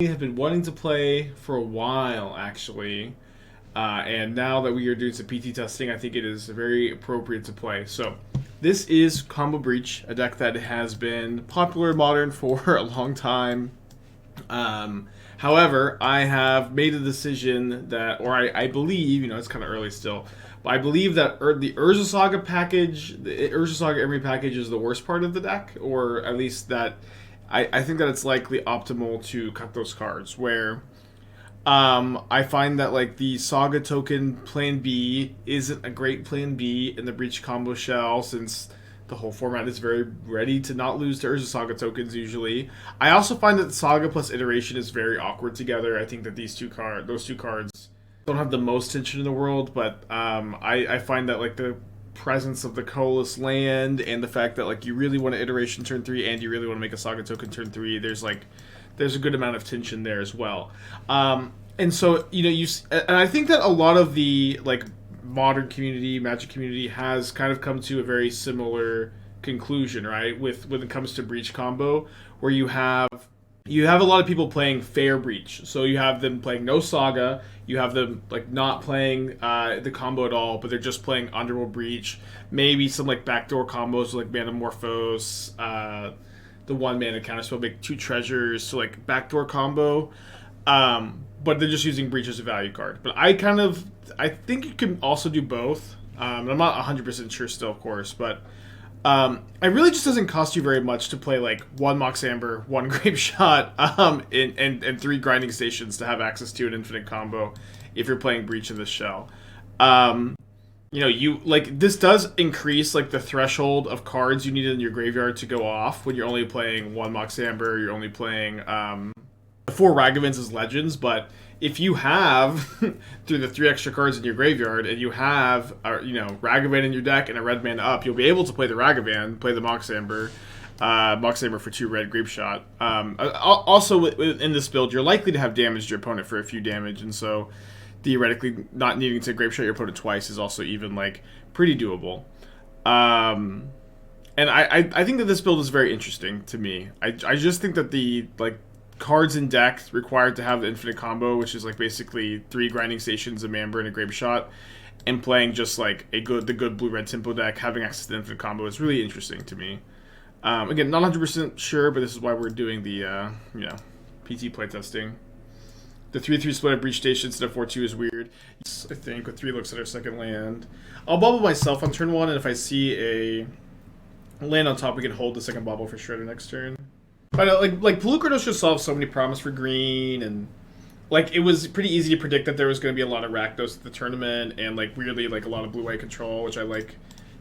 have been wanting to play for a while, actually. And now that we are doing some PT testing, I think it is very appropriate to play. So, this is Combo Breach, a deck that has been popular in Modern for a long time. However, I have made a decision that, or I believe, it's kind of early still, but I believe that the URZA Saga package, the URZA Saga Emery package is the worst part of the deck, or at least that I think that it's likely optimal to cut those cards, where I find that like the Saga token Plan B isn't a great Plan B in the Breach combo shell, since the whole format is very ready to not lose to Urza Saga tokens usually. I also find that Saga plus Iteration is very awkward together. I think that those two cards don't have the most tension in the world, but I find that like the presence of the colorless land and the fact that like you really want to Iteration turn 3 and you really want to make a Saga token turn 3, there's a good amount of tension there as well. And so and I think that a lot of the like Modern community, Magic community has kind of come to a very similar conclusion, right? When it comes to Breach combo, where you have a lot of people playing fair Breach. So you have them playing no Saga, you have them like not playing the combo at all, but they're just playing Underworld Breach, maybe some like backdoor combos like Manamorphose, the 1-mana Counterspell, make 2 treasures, so like backdoor combo. But they're just using Breach as a value card. But I think you can also do both. I'm not 100% sure still, of course, but it really just doesn't cost you very much to play like 1 Mox Amber, 1 Grapeshot, and 3 grinding stations to have access to an infinite combo if you're playing Breach in this shell. This does increase like the threshold of cards you need in your graveyard to go off when you're only playing 1 Mox Amber, you're only playing 4 Ragavans as legends, but if you have through the 3 extra cards in your graveyard and you have Ragavan in your deck and a red mana up, you'll be able to play the Ragavan, play the Mox Amber for 2 red Grapeshot. Also in this build, you're likely to have damaged your opponent for a few damage, and so theoretically not needing to Grapeshot your opponent twice is also even like pretty doable. And I think that this build is very interesting to me. I just think that the cards in deck required to have the infinite combo, which is like basically 3 grinding stations, a Mamber, and a Grapeshot, and playing just like the good blue-red tempo deck, having access to the infinite combo is really interesting to me. Again, not 100% sure, but this is why we're doing the PT playtesting. The 3/3 split of Breach Station instead of 4/2 is weird. I think with 3 looks at our second land. I'll bubble myself on turn 1, and if I see a land on top, we can hold the second bubble for Shredder next turn. But like Polluted just solved so many problems for green, and like it was pretty easy to predict that there was going to be a lot of Rakdos at the tournament, and like weirdly like a lot of blue-white control, which I like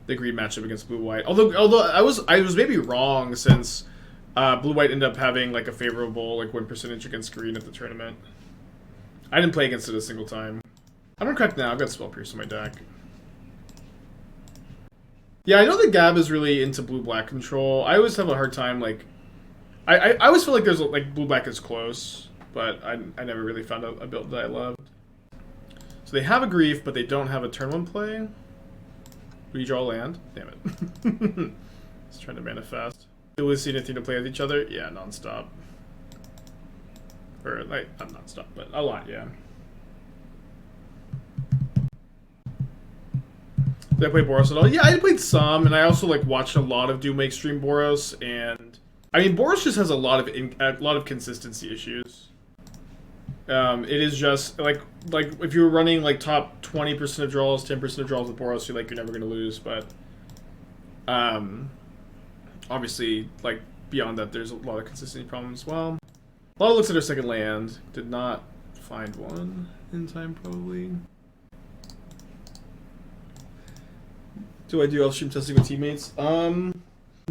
the green matchup against blue-white. Although I was maybe wrong, since blue-white ended up having like a favorable like win percentage against green at the tournament. I didn't play against it a single time. I'm gonna crack now. I've got Spell Pierce in my deck. Yeah, I know that Gab is really into blue-black control. I always have a hard time like. I always feel like there's like blue-black is close, but I never really found a build that I loved. So they have a Grief, but they don't have a turn 1 play. Redraw land. Damn it. Just trying to manifest. Do we see anything to play with each other? Yeah, non-stop. Or like not non-stop, but a lot, yeah. Did I play Boros at all? Yeah, I played some, and I also like watched a lot of Doomwake stream Boros, and I mean, Boros just has a lot of consistency issues. It is just like if you were running like top 20% of draws, 10% of draws with Boros, you're never gonna lose. But obviously, like beyond that, there's a lot of consistency problems as well. A lot of looks at our second land. Did not find one in time, probably. Do I do elf stream testing with teammates?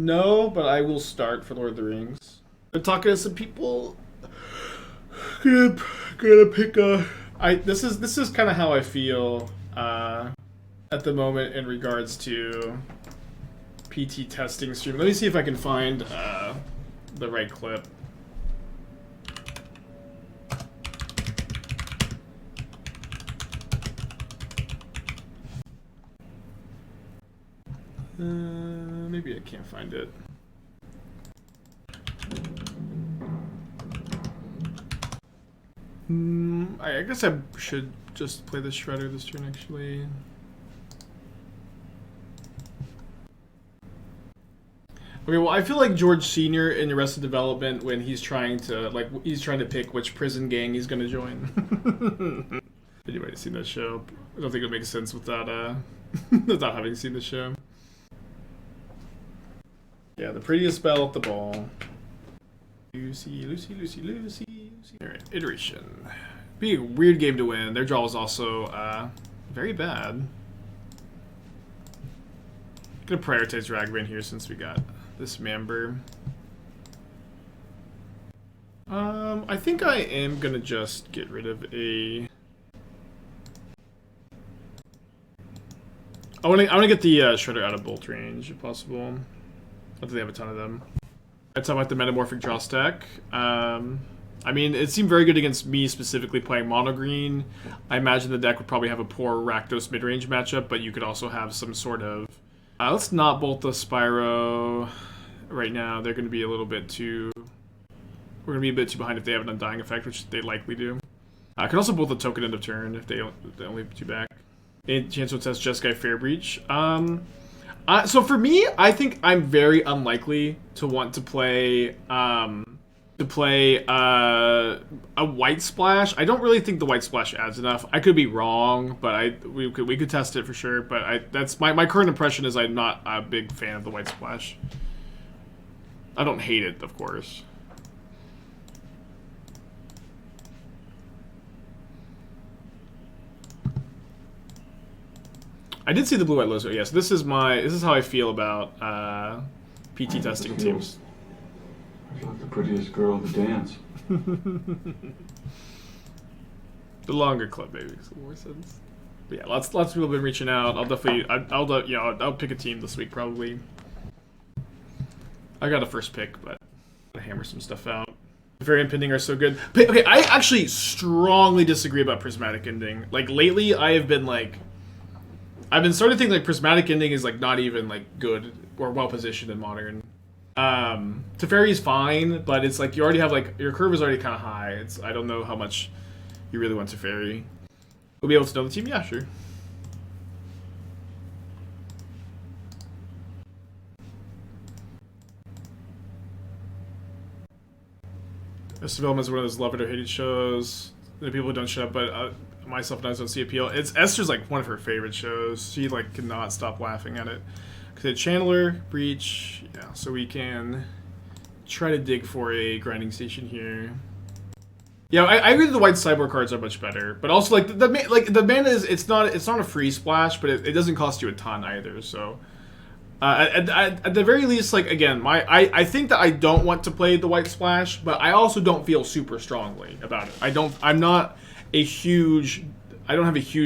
No, but I will start for Lord of the Rings. I'm talking to some people. Gonna pick a. This is kind of how I feel at the moment in regards to PT testing stream. Let me see if I can find the right clip. Maybe I can't find it. I guess I should just play the Shredder this turn, actually. Okay, well, I feel like George Sr. in Arrested Development when he's trying to pick which prison gang he's gonna join. Anybody seen that show? I don't think it makes sense without without having seen the show. Yeah, the prettiest spell at the ball. Lucy. Alright, Iteration. Be a weird game to win. Their draw is also very bad. Gonna prioritize Ragavan here since we got this Member. I think I am gonna just get rid of a. I wanna get the Shredder out of bolt range if possible. I don't think they have a ton of them. I talk about the Metamorphic draw stack. I mean, it seemed very good against me specifically playing mono green. I imagine the deck would probably have a poor Rakdos mid-range matchup, but you could also have some sort of. Let's not bolt the Spyro right now. They're going to be a little bit too. We're going to be a bit too behind if they have an Undying effect, which they likely do. I can also bolt the token end of turn if they only have 2 back. And chance to test Jeskai Fair Breach. So for me, I think I'm very unlikely to want to play a White Splash. I don't really think the White Splash adds enough. I could be wrong, but we could test it for sure. But that's my current impression is I'm not a big fan of the White Splash. I don't hate it, of course. I did see the blue-white logo. Yes, this is how I feel about PT testing teams. I feel like the prettiest girl in the dance. The longer club maybe makes more sense. But yeah, lots of people have been reaching out. I'll definitely I'll pick a team this week probably. I got a first pick, but I'll hammer some stuff out. Variant pending are so good. Okay, I actually strongly disagree about Prismatic Ending. Like lately, I've been starting to think like Prismatic Ending is like not even like good or well positioned in Modern. Teferi's fine, but it's like you already have like your curve is already kind of high. I don't know how much you really want Teferi. We'll be able to know the team, yeah, sure. This development is one of those love it or hate it shows. The people who don't shut up, but myself and I don't see appeal. Esther's like one of her favorite shows. She like cannot stop laughing at it. Okay, Channeler, Breach, yeah. So we can try to dig for a grinding station here. Yeah, I agree that the white cyborg cards are much better, but also like the mana is it's not a free splash, but it doesn't cost you a ton either. So at the very least, like again, I think that I don't want to play the white splash, but I also don't feel super strongly about it. I don't have a huge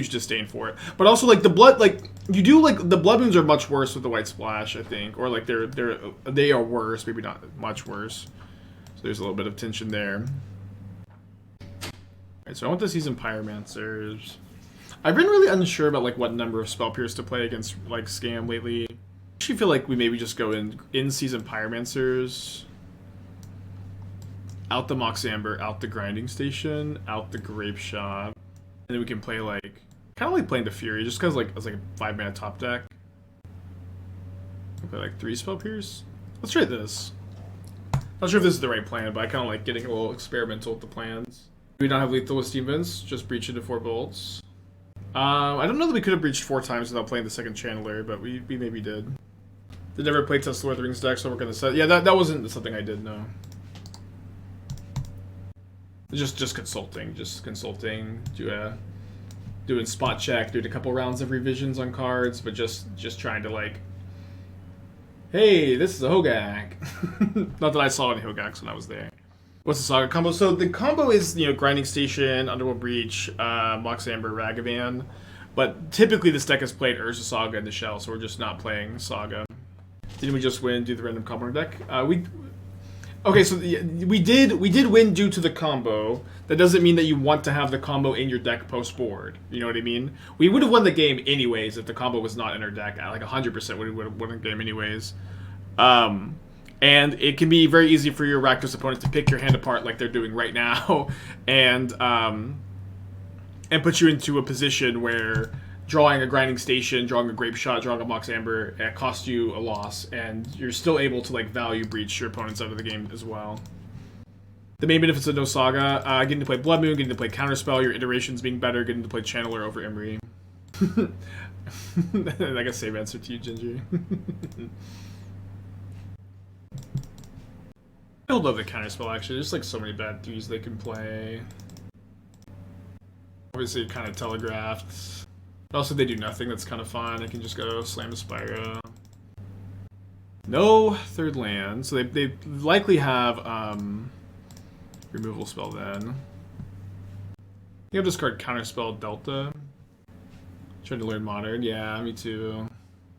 disdain for it. But also like the blood, like you do like the blood moons are much worse with the white splash, I think, or like they are worse, maybe not much worse. So there's a little bit of tension there. Alright, so I want the Seasoned Pyromancers. I've been really unsure about like what number of Spell Pierce to play against like Scam lately. I actually feel like we maybe just go in Seasoned Pyromancers. Out the Mox Amber, out the Grinding Station, out the Grapeshot. And then we can play like, kind of like playing the Fury, just because like it's like a 5-mana top deck. We'll play like 3 Spell Pierce. Let's try this. Not sure if this is the right plan, but I kind of like getting a little experimental with the plans. Do we not have lethal with Steam Vents? Just breach into 4 bolts. I don't know that we could have breached 4 times without playing the second Channeler, but we maybe did. They never played test Lord of the Rings deck, so we're gonna set. Yeah, that wasn't something I did. No. Just consulting, doing spot check, doing a couple rounds of revisions on cards, but just trying to like, hey, this is a Hogak. Not that I saw any Hogaks when I was there. What's the Saga combo? So the combo is, you know, Grinding Station, Underworld Breach, Mox Amber, Ragavan. But typically this deck has played URZA Saga in the shell, so we're just not playing Saga. Didn't we just win due to the random combo deck? Okay, so we did win due to the combo. That doesn't mean that you want to have the combo in your deck post-board. You know what I mean? We would have won the game anyways if the combo was not in our deck. Like 100% we would have won the game anyways. And it can be very easy for your Rakdos opponent to pick your hand apart like they're doing right now, and put you into a position where drawing a Grinding Station, drawing a Grapeshot, drawing a Mox Amber, it costs you a loss, and you're still able to like value breach your opponents out of the game as well. The main benefits of no Saga, getting to play Blood Moon, getting to play Counterspell, your iterations being better, getting to play Channeler over Imri. I guess same answer to you, Ginger. I love the Counterspell actually, there's like so many bad threes they can play. Obviously kind of telegraphed. Also they do nothing, that's kind of fun. I can just go slam a Spyro. No third land, so they likely have removal spell then. You have discard Counterspell Delta. Trying to learn Modern, yeah, me too.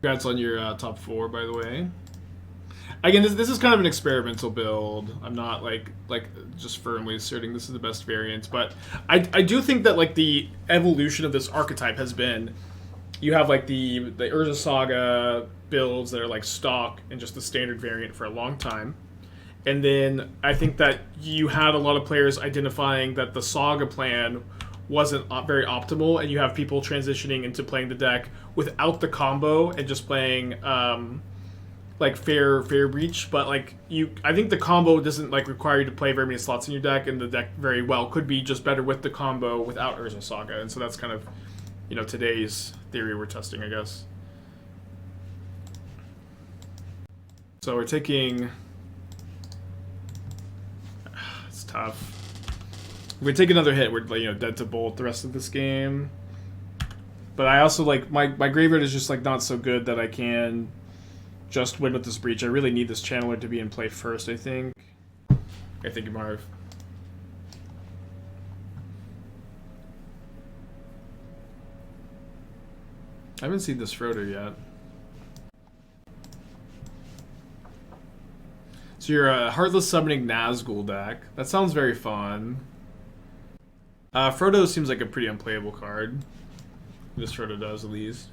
Congrats on your top 4, by the way. Again, this is kind of an experimental build. I'm not like just firmly asserting this is the best variant, but I do think that like the evolution of this archetype has been, you have like the URZA Saga builds that are like stock and just the standard variant for a long time, and then I think that you had a lot of players identifying that the Saga plan wasn't very optimal, and you have people transitioning into playing the deck without the combo and just playing like fair breach, but like I think the combo doesn't like require you to play very many slots in your deck, and the deck very well could be just better with the combo without URZA Saga, and so that's kind of, you know, today's theory we're testing, I guess. So we're taking, it's tough. If we take another hit, we're, you know, dead to bolt the rest of this game. But I also like my graveyard is just like not so good that I can just win with this breach. I really need this channeler to be in play first, I think. Thank you, Marv. I haven't seen this Frodo yet. So you're a Heartless Summoning Nazgul deck. That sounds very fun. Frodo seems like a pretty unplayable card. This Frodo does, at least.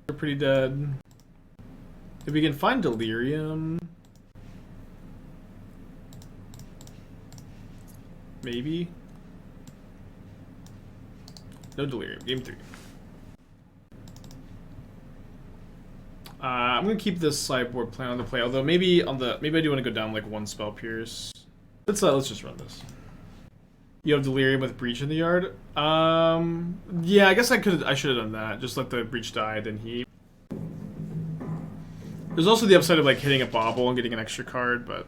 They're pretty dead. If we can find Delirium... maybe? No Delirium. Game 3. I'm gonna keep this sideboard plan on the play, although maybe I do want to go down like one Spell Pierce. Let's just run this. You have Delirium with Breach in the yard. Yeah, I guess I should have done that. Just let the Breach die, then Heat. There's also the upside of like hitting a Bauble and getting an extra card, but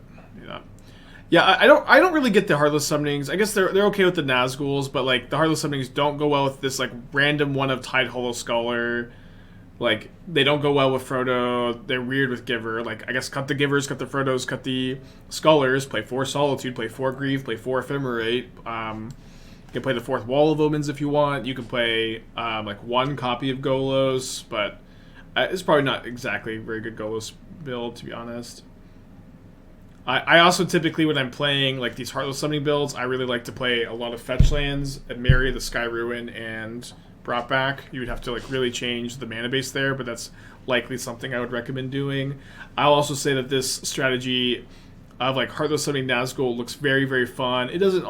yeah, I don't really get the Heartless Summonings. I guess they're okay with the Nazguls, but like the Heartless Summonings don't go well with this like random one of Tide Hollow Scholar. Like, they don't go well with Frodo. They're weird with Giver. Like, I guess cut the Givers, cut the Frodos, cut the Scholars, play 4 Solitude, play 4 Grief, play 4 Ephemerate. You can play the 4th Wall of Omens if you want. You can play, like, 1 copy of Golos, but it's probably not exactly a very good Golos build, to be honest. I also typically, when I'm playing, like, these Heartless Summoning builds, I really like to play a lot of fetch lands at Mary, the Sky Ruin, and Brought Back. You would have to like really change the mana base there, but that's likely something I would recommend doing. I'll also say that this strategy of like Heartless Summoning Nazgul looks very, very fun. It doesn't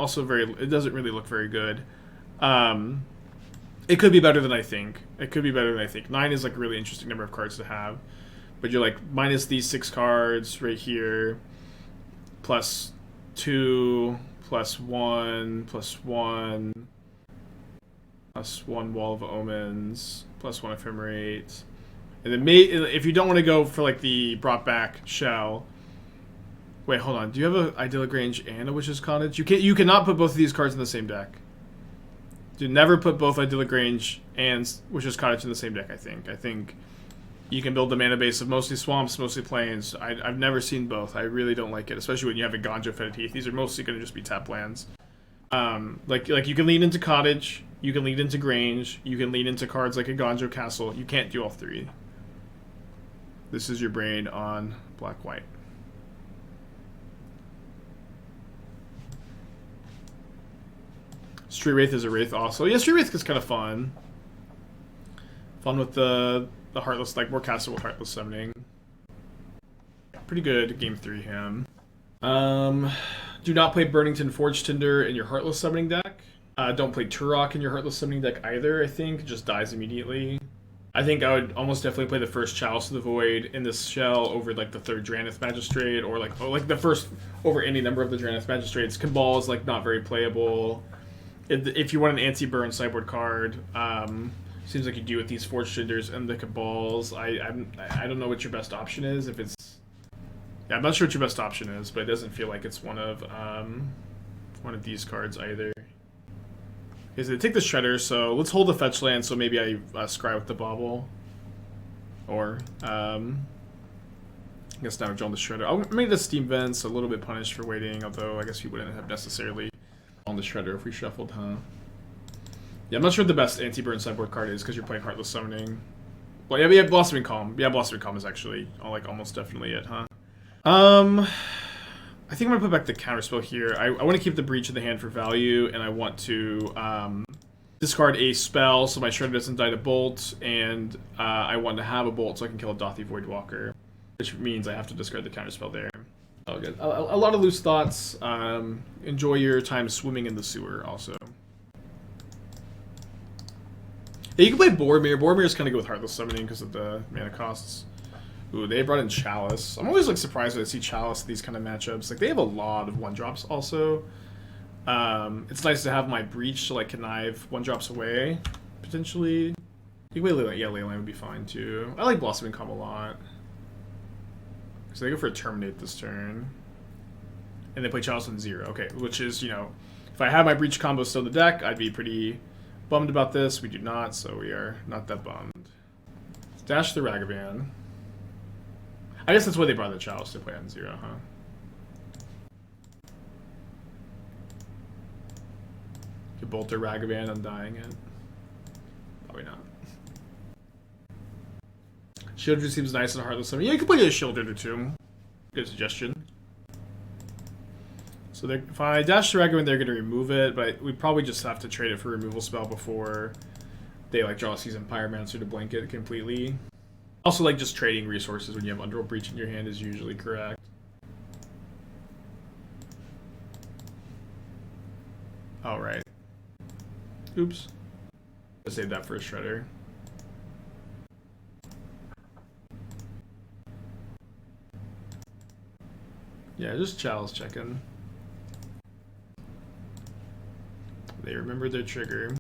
really look very good. It could be better than I think. 9 is like a really interesting number of cards to have, but you're like minus these 6 cards right here, plus 2, plus 1, plus 1. Plus 1 Wall of Omens, plus 1 Ephemerate. And then if you don't want to go for like the brought back shell. Wait, hold on. Do you have a Idyllic Range and a Witch's Cottage? You cannot put both of these cards in the same deck. Do never put both Idyllic Range and Witch's Cottage in the same deck, I think. I think you can build the mana base of mostly swamps, mostly plains. I've never seen both. I really don't like it, especially when you have a Ganjo Fetid Heath. These are mostly going to just be tap lands. Like you can lean into Cottage, you can lean into Grange, you can lean into cards like a Ganjo Castle. You can't do all 3. This is your brain on black-white. Street Wraith is a Wraith also. Yeah, Street Wraith is kind of fun. Fun with the Heartless, like more castable Heartless Summoning. Pretty good game 3 hand. Do not play Burnington Forge Tinder in your Heartless Summoning deck. Don't play Turok in your Heartless Summoning deck either, I think. It just dies immediately. I think I would almost definitely play the first Chalice of the Void in this shell over like the third Drannith Magistrate, or like the first over any number of the Drannith Magistrates. Cabal is like not very playable. If you want an anti-burn sideboard card, seems like you do with these Forge Tinders and the Cabals. I don't know what your best option is. If it's I'm not sure what your best option is, but it doesn't feel like it's one of these cards either. Okay, so they take the Shredder, so let's hold the fetch land, so maybe I scry with the Bauble. Or, I guess now we're drawing the Shredder. I'll make the Steam Vents a little bit punished for waiting, although I guess you wouldn't have necessarily on the Shredder if we shuffled, huh? Yeah, I'm not sure what the best anti-burn sideboard card is, because you're playing Heartless Summoning. Well, yeah, Blossoming Calm. Yeah, Blossoming Calm is actually, like, almost definitely it, huh? I think I'm going to put back the Counterspell here. I want to keep the Breach in the hand for value, and I want to discard a spell so my Shredder doesn't die to Bolt, and I want to have a Bolt so I can kill a Dothy Voidwalker, which means I have to discard the Counterspell there. Oh, good. A lot of loose thoughts. Enjoy your time swimming in the sewer, also. Yeah, you can play Boromir. Boromir is kind of good with Heartless Summoning because of the mana costs. Ooh, they brought in Chalice. I'm always like surprised when I see Chalice in these kind of matchups. Like they have a lot of 1-drops also. It's nice to have my Breach to like connive 1-drops away, potentially. You can play Leyline. Yeah, Leyline would be fine too. I like Blossoming Calm a lot. So they go for a Terminate this turn. And they play Chalice on 0. Okay, which is, you know, if I had my Breach combo still in the deck, I'd be pretty bummed about this. We do not, so we are not that bummed. Let's dash the Ragavan. I guess that's why they brought the Chalice to play on 0, huh? Could bolt their Ragavan, undying it. Probably not. Shieldred seems nice and Heartless Summon. Yeah, you could play a Shieldred or two. Good suggestion. So if I dash the Ragavan, they're going to remove it, but we probably just have to trade it for removal spell before they like draw a Seasoned Pyromancer to blanket it completely. Also, like, just trading resources when you have Underworld Breach in your hand is usually correct. All right. Oops. I'll save that for a Shredder. Yeah, just Chalice checking. They remembered their trigger.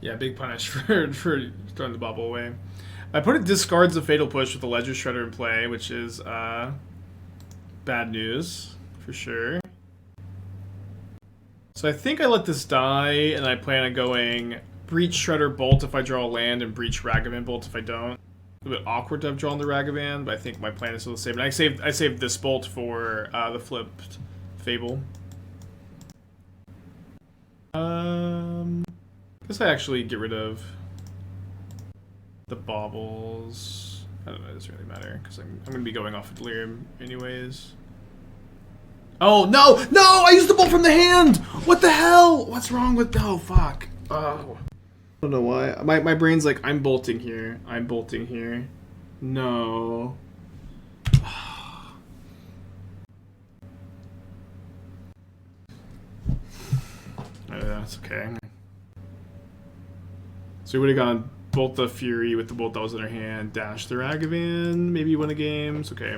Yeah, big punish for throwing the Bauble away. My opponent discards the Fatal Push with the Ledger Shredder in play, which is bad news, for sure. So I think I let this die, and I plan on going Breach Shredder Bolt if I draw a land, and Breach Ragavan Bolt if I don't. A bit awkward to have drawn the Ragavan, but I think my plan is still the same. And I saved this Bolt for the flipped Fable. I guess I actually get rid of the Baubles. I don't know, it doesn't really matter, because I'm going to be going off of Delirium anyways. Oh, no! No! I used the Bolt from the hand! What the hell? What's wrong with... Oh, fuck. Oh. I don't know why. My brain's like, I'm bolting here. I'm bolting here. No. That's okay. So we would have gone Bolt the Fury with the Bolt that was in our hand, dash the Ragavan, maybe win a game. It's okay.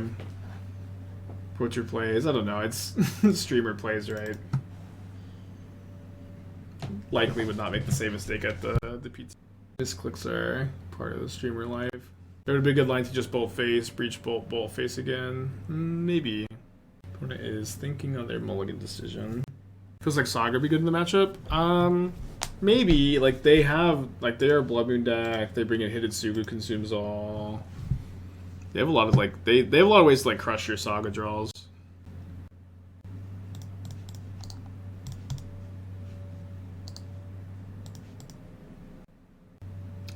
Poacher plays. I don't know. It's streamer plays, right? Likely would not make the same mistake at the PT. Misclicks are part of the streamer life. There would be a good line to just Bolt face, Breach Bolt, Bolt face again. Maybe. Opponent is thinking on their mulligan decision. Feels like Saga would be good in the matchup. Maybe, like, they have, like, they're a Blood Moon deck, they bring in Hidetsugu, consumes all. They have a lot of, like, they have a lot of ways to, like, crush your Saga draws.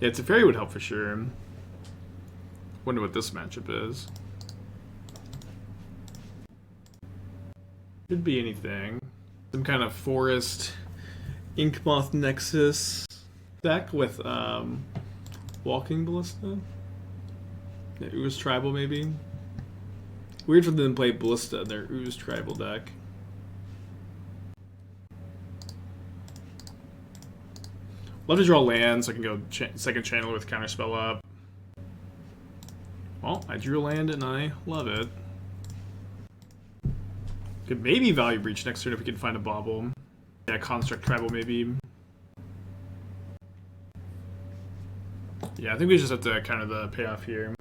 Yeah, Teferi would help for sure. Wonder what this matchup is. Could be anything. Some kind of forest Inkmoth Nexus deck with Walking Ballista. Yeah, Ooze Tribal maybe. Weird for them to play Ballista in their Ooze Tribal deck. Love to draw land so I can go second channel with Counterspell up. Well, I drew a land and I love it. Could maybe Value Breach next turn if we can find a Bauble. Yeah, Construct Tribal maybe. Yeah, I think we just have to counter the payoff here.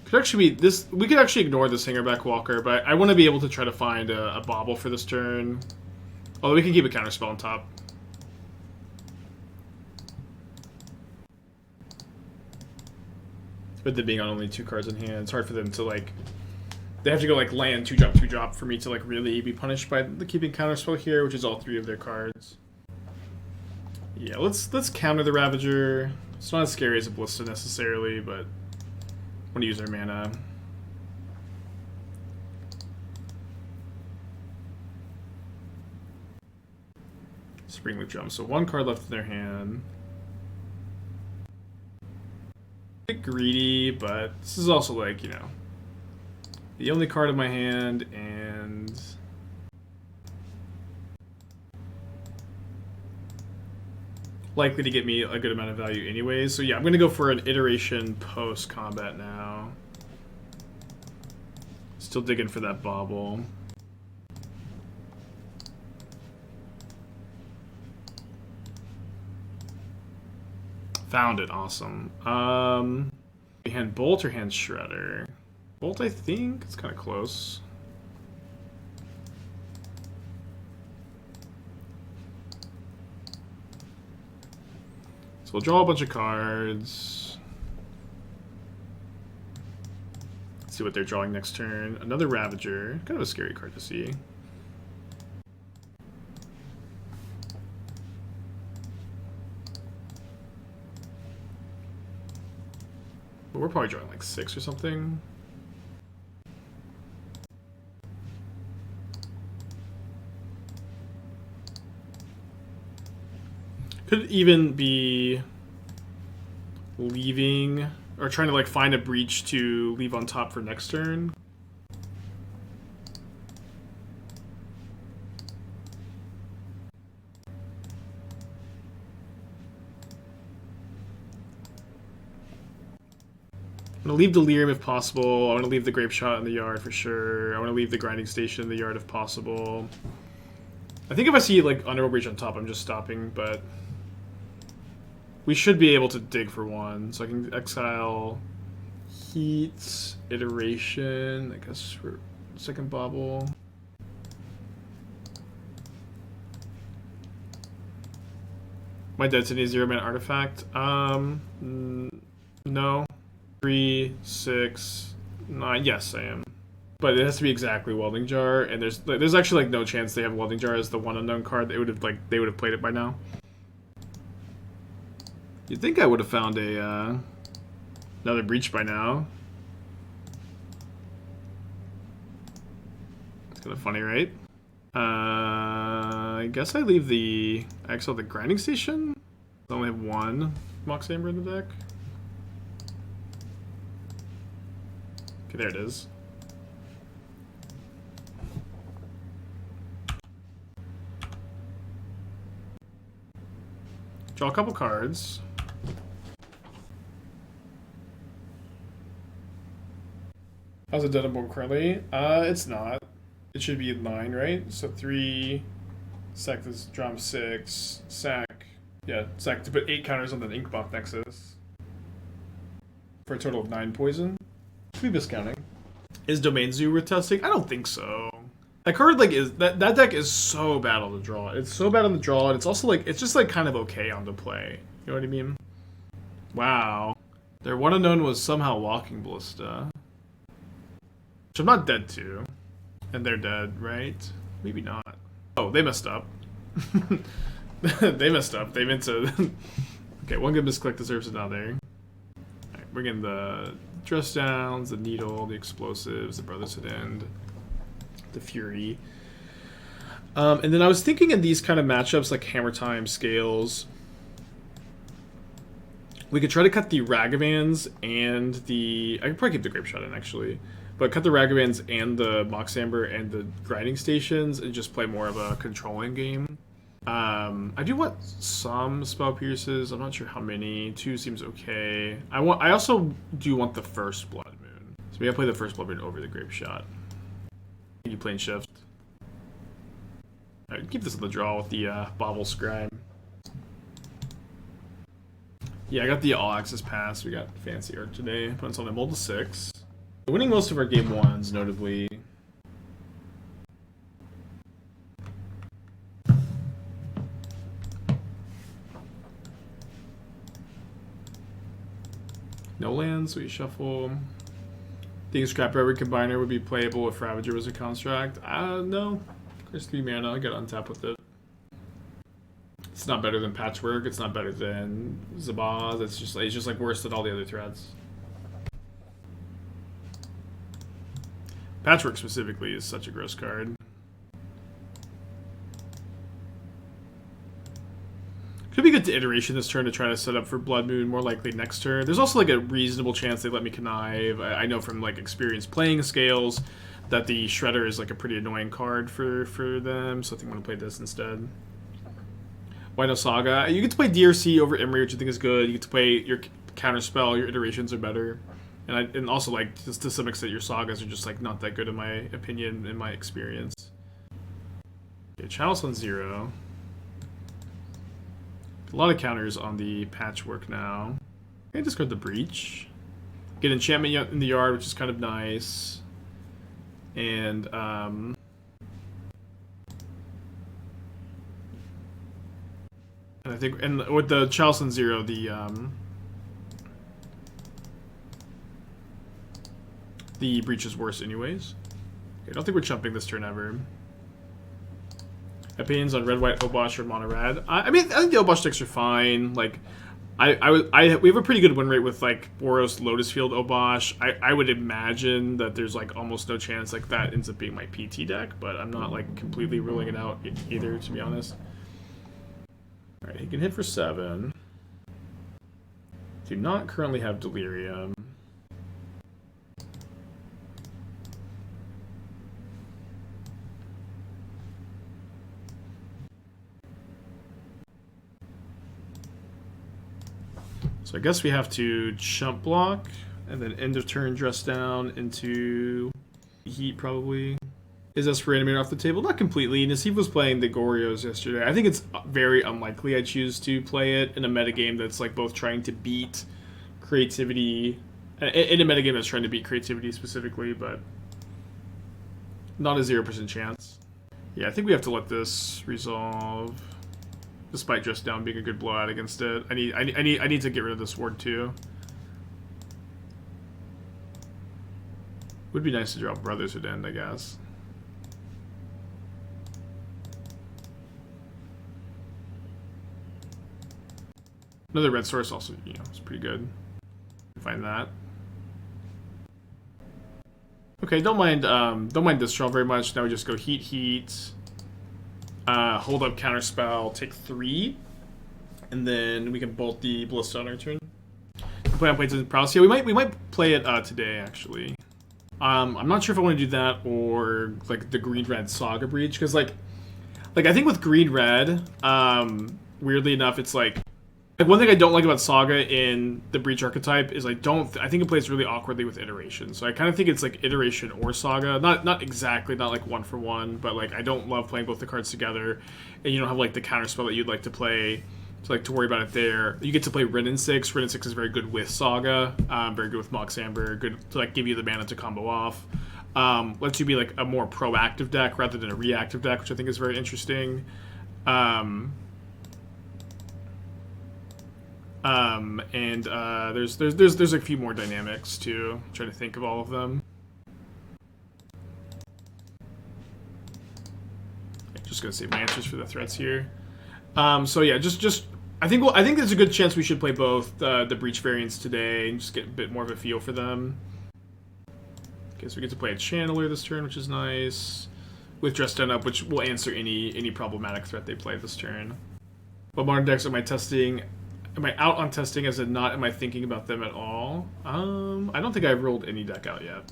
Could actually be this. We could actually ignore this Hangerback Walker, but I want to be able to try to find a Bauble for this turn. Although we can keep a Counterspell on top. With them being on only 2 cards in hand, it's hard for them to like. They have to go like land 2-drop for me to like really be punished by the keeping Counterspell here, which is all 3 of their cards. Yeah, let's counter the Ravager. It's not as scary as a Ballista necessarily, but I want to use their mana. Springleaf Drum. So 1 card left in their hand. A bit greedy, but this is also like, you know, the only card in my hand, and likely to get me a good amount of value anyways. So yeah, I'm going to go for an iteration post-combat now. Still digging for that Bauble. Found it, awesome. Hand Bolt or hand Shredder? Bolt, I think. It's kind of close. So we'll draw a bunch of cards. See what they're drawing next turn. Another Ravager. Kind of a scary card to see. But we're probably drawing like 6 or something. Could even be leaving or trying to like find a breach to leave on top for next turn. I'm going to leave Delirium if possible. I want to leave the Grapeshot in the yard for sure. I want to leave the Grinding Station in the yard if possible. I think if I see like Underworld Breach on top, I'm just stopping, but we should be able to dig for 1. So I can exile Heat, Iteration, I guess for second Bauble. My Density is 0-mana artifact. No. 3, 6, 9. Yes, I am. But it has to be exactly Welding Jar, and there's actually like no chance they have Welding Jar as the one unknown card. They would have played it by now. You'd think I would have found a another breach by now. It's kind of funny, right? I guess I leave the exile the Grinding Station. I only have 1 Mox Amber in the deck. Okay, there it is. Draw a couple cards. How's it done board currently? It's not. It should be 9, right? So 3, sack this, drum 6, sack. Yeah, sack to put 8 counters on the Inkmoth Nexus. For a total of 9 poison. Should be miscounting. Is Domain Zoo worth testing? I don't think so. That card like that deck is so bad on the draw. It's so bad on the draw, and it's also like it's just like kind of okay on the play. You know what I mean? Wow. Their one unknown was somehow Walking Ballista. Which I'm not dead to. And they're dead, right? Maybe not. Oh, they messed up. They messed up. They meant to Okay, one good misclick deserves another. Alright, we're getting the dress downs, the needle, the explosives, the Brotherhood end, the fury. And then I was thinking in these kind of matchups like Hammer Time, Scales, we could try to cut the Ragavans and the... I could probably keep the Grapeshot in actually. But cut the Ragavans and the Mox Amber and the grinding stations and just play more of a controlling game. I do want some Spell Pierces. I'm not sure how many. 2 seems okay. I also do want the first Blood Moon. So maybe I'll play the first Blood Moon over the Grapeshot. You plane shift. Alright, keep this on the draw with the Bauble Scribe. Yeah, I got the all-access pass. We got fancy art today. Opponent's on Nimble to 6. Winning most of our game 1s, notably. No lands, so we shuffle. Think Scrap Every Combiner would be playable if Ravager was a construct? No. There's 3 mana, I got untap with it. It's not better than Patchwork, it's not better than Zabaz, it's just like worse than all the other threats. Patchwork specifically is such a gross card. Could be good to Iteration this turn to try to set up for Blood Moon, more likely next turn. There's also like a reasonable chance they let me connive. I know from like experience playing Scales that the Shredder is like a pretty annoying card for them, so I think I'm going to play this instead. Why no Saga? You get to play DRC over Emery, which I think is good. You get to play your Counterspell, your iterations are better. And also, like, just to some extent, your Sagas are just, like, not that good in my opinion, in my experience. Okay, Chalice on 0. A lot of counters on the Patchwork now. I discard the Breach. Get Enchantment in the yard, which is kind of nice. And, and I think, and with the Chalice on 0, the Breach is worse anyways. Okay, I don't think we're chumping this turn ever. Opinions on Red, White, Obosh, or Mono Red? I mean, I think the Obosh decks are fine. Like, we have a pretty good win rate with, like, Boros, Lotus Field, Obosh. I would imagine that there's, like, almost no chance, like, that ends up being my PT deck, but I'm not, like, completely ruling it out either, to be honest. Alright, he can hit for 7. Do not currently have Delirium. So I guess we have to chump block, and then end of turn dress down into Heat probably. Is this Reanimator off the table? Not completely. Nassif was playing the Gorios yesterday. I think it's very unlikely I choose to play it in a metagame that's like both trying to beat creativity, in a metagame that's trying to beat creativity specifically, but not a 0% chance. Yeah, I think we have to let this resolve. Despite dress down being a good blowout against it, I need to get rid of this ward too. Would be nice to drop Brotherhood end, I guess. Another red source also, you know, is pretty good. Find that. Okay, don't mind this draw very much. Now we just go heat. Hold up Counterspell, take 3, and then we can bolt the Ballista on our turn. Play on Plates of Prowess. Yeah, we might play it today actually. I'm not sure if I want to do that or like the green-red Saga Breach, because like I think with green-red, weirdly enough, it's like one thing I don't like about Saga in the Breach archetype is I think it plays really awkwardly with Iteration. So I kind of think it's like Iteration or Saga, not exactly, not like 1 for 1, but like I don't love playing both the cards together, and you don't have like the counterspell that you'd like to play to worry about it there. You get to play Rin and 6. Rin and 6 is very good with Saga, very good with Mox Amber, good to like give you the mana to combo off. Lets you be like a more proactive deck rather than a reactive deck, which I think is very interesting. There's a few more dynamics too. I'm trying to think of all of them. Just gonna save my answers for the threats here. So yeah, just I think there's a good chance we should play both the Breach variants today and just get a bit more of a feel for them. Okay, so we get to play a Channeler this turn, which is nice. With Dress Done Up, which will answer any problematic threat they play this turn. What modern decks am I testing? Am I out on testing as in not am I thinking about them at all? I don't think I've rolled any deck out yet.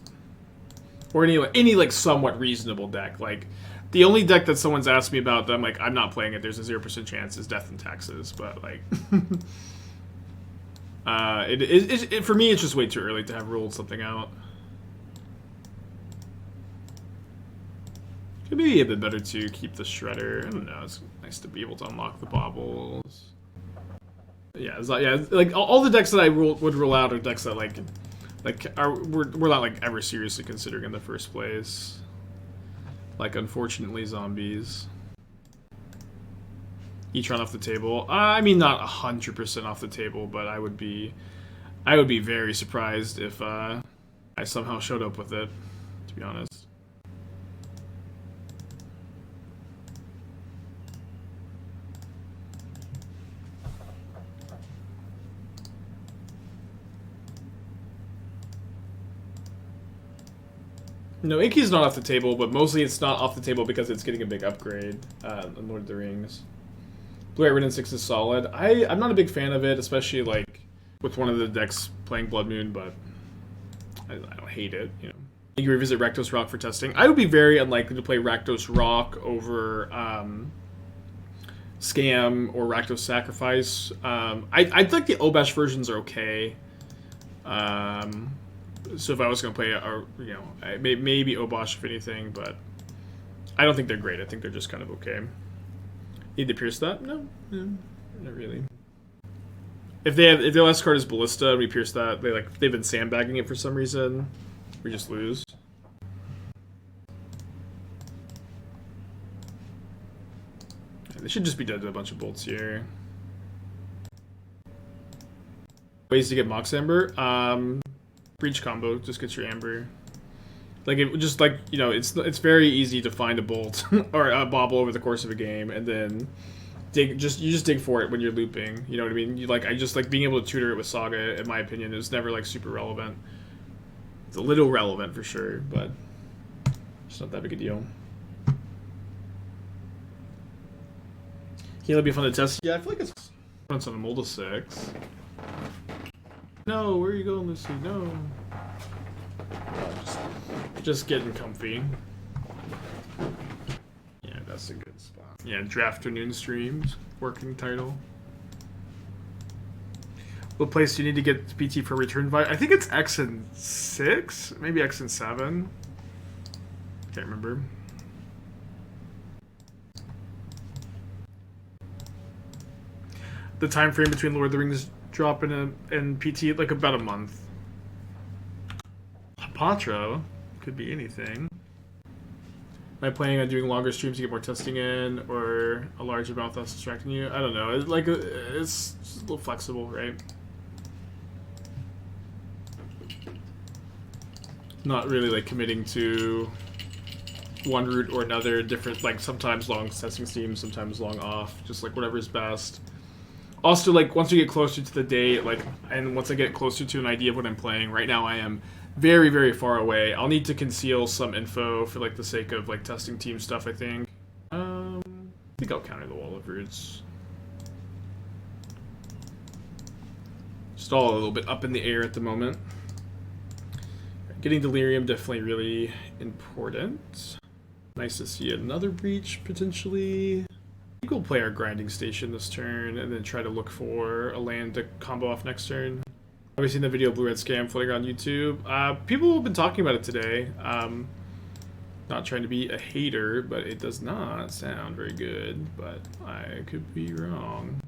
Or any like somewhat reasonable deck. Like the only deck that someone's asked me about that I'm like, I'm not playing it, there's a 0% chance is Death and Taxes, but like for me it's just way too early to have rolled something out. Could be a bit better to keep the Shredder. I don't know, it's nice to be able to unlock the Baubles. Yeah, like all the decks that I would roll out are decks that we're not like ever seriously considering in the first place. Like unfortunately zombies. Etron off the table. I mean not 100% off the table, but I would be very surprised if I somehow showed up with it, to be honest. No, Inky's not off the table, but mostly it's not off the table because it's getting a big upgrade on Lord of the Rings. Blue-White Red and 6 is solid. I'm not a big fan of it, especially like with one of the decks playing Blood Moon, but I don't hate it, you know. You can revisit Rakdos Rock for testing. I would be very unlikely to play Rakdos Rock over Scam or Rakdos Sacrifice. I think the Obash versions are okay. So if I was going to play, maybe Obosh if anything, but I don't think they're great. I think they're just kind of okay. Need to pierce that? No, not really. If their last card is Ballista, we pierce that. They've been sandbagging it for some reason. We just lose. They should just be dead to a bunch of bolts here. Ways to get Mox Amber. Breach combo, just get your Amber. Like it just like, you know, it's very easy to find a bolt or a Bauble over the course of a game and then you just dig for it when you're looping. You know what I mean? I just like being able to tutor it with Saga, in my opinion, is never like super relevant. It's a little relevant for sure, but it's not that big a deal. Heal would be fun to test. Yeah, I feel like it's on a Molda 6. No, where are you going, Lucy? No. Just getting comfy. Yeah, that's a good spot. Yeah, Drafternoon streams, working title. What place do you need to get PT for return vi? I think it's X and 6, maybe X and 7. Can't remember. The time frame between Lord of the Rings drop and PT, like about a month. Patra could be anything. Am I planning on doing longer streams to get more testing in, or a large amount that's distracting you? I don't know. It's just a little flexible, right? Not really like committing to one route or another. Different, like sometimes long testing streams, sometimes long off. Just like whatever's best. Also, like, once we get closer to the date, like, and once I get closer to an idea of what I'm playing, right now I am very, very far away. I'll need to conceal some info for, like, the sake of, like, testing team stuff, I think. I think I'll counter the Wall of Roots. Just all a little bit up in the air at the moment. Getting Delirium, definitely really important. Nice to see another Breach, potentially. I think we'll play our Grinding Station this turn and then try to look for a land to combo off next turn. Have you seen the video of Blue Red Scam floating on YouTube? People have been talking about it today. Not trying to be a hater, but it does not sound very good, but I could be wrong.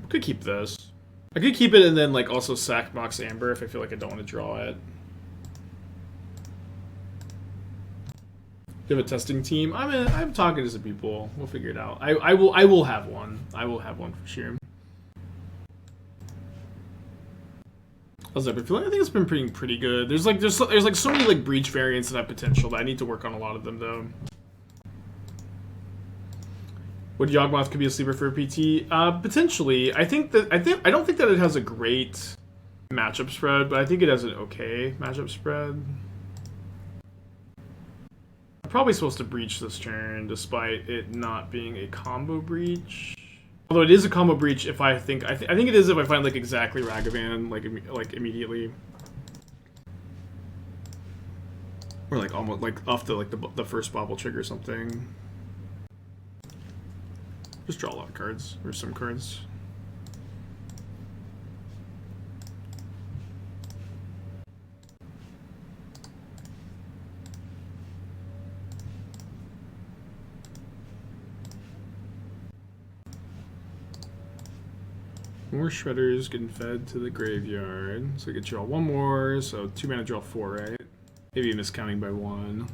Could keep this. I could keep it and then like also sack Mox Amber if I feel like I don't want to draw it. Do you have a testing team? I'm talking to some people. We'll figure it out. I will have one. I will have one for sure. How's that been feeling? I think it's been pretty good. There's so many like Breach variants that have potential that I need to work on a lot of them though. Would Yawgmoth could be a sleeper for a PT? Potentially. I don't think that it has a great matchup spread, but I think it has an okay matchup spread. I'm probably supposed to breach this turn, despite it not being a combo breach. Although it is a combo breach if I think I think it is if I find like exactly Ragavan like immediately, or like almost like off the first Bauble trigger or something. Just draw a lot of cards, or some cards. More shredders getting fed to the graveyard. So I could draw one more, so 2 mana draw 4, right? Maybe miscounting by 1.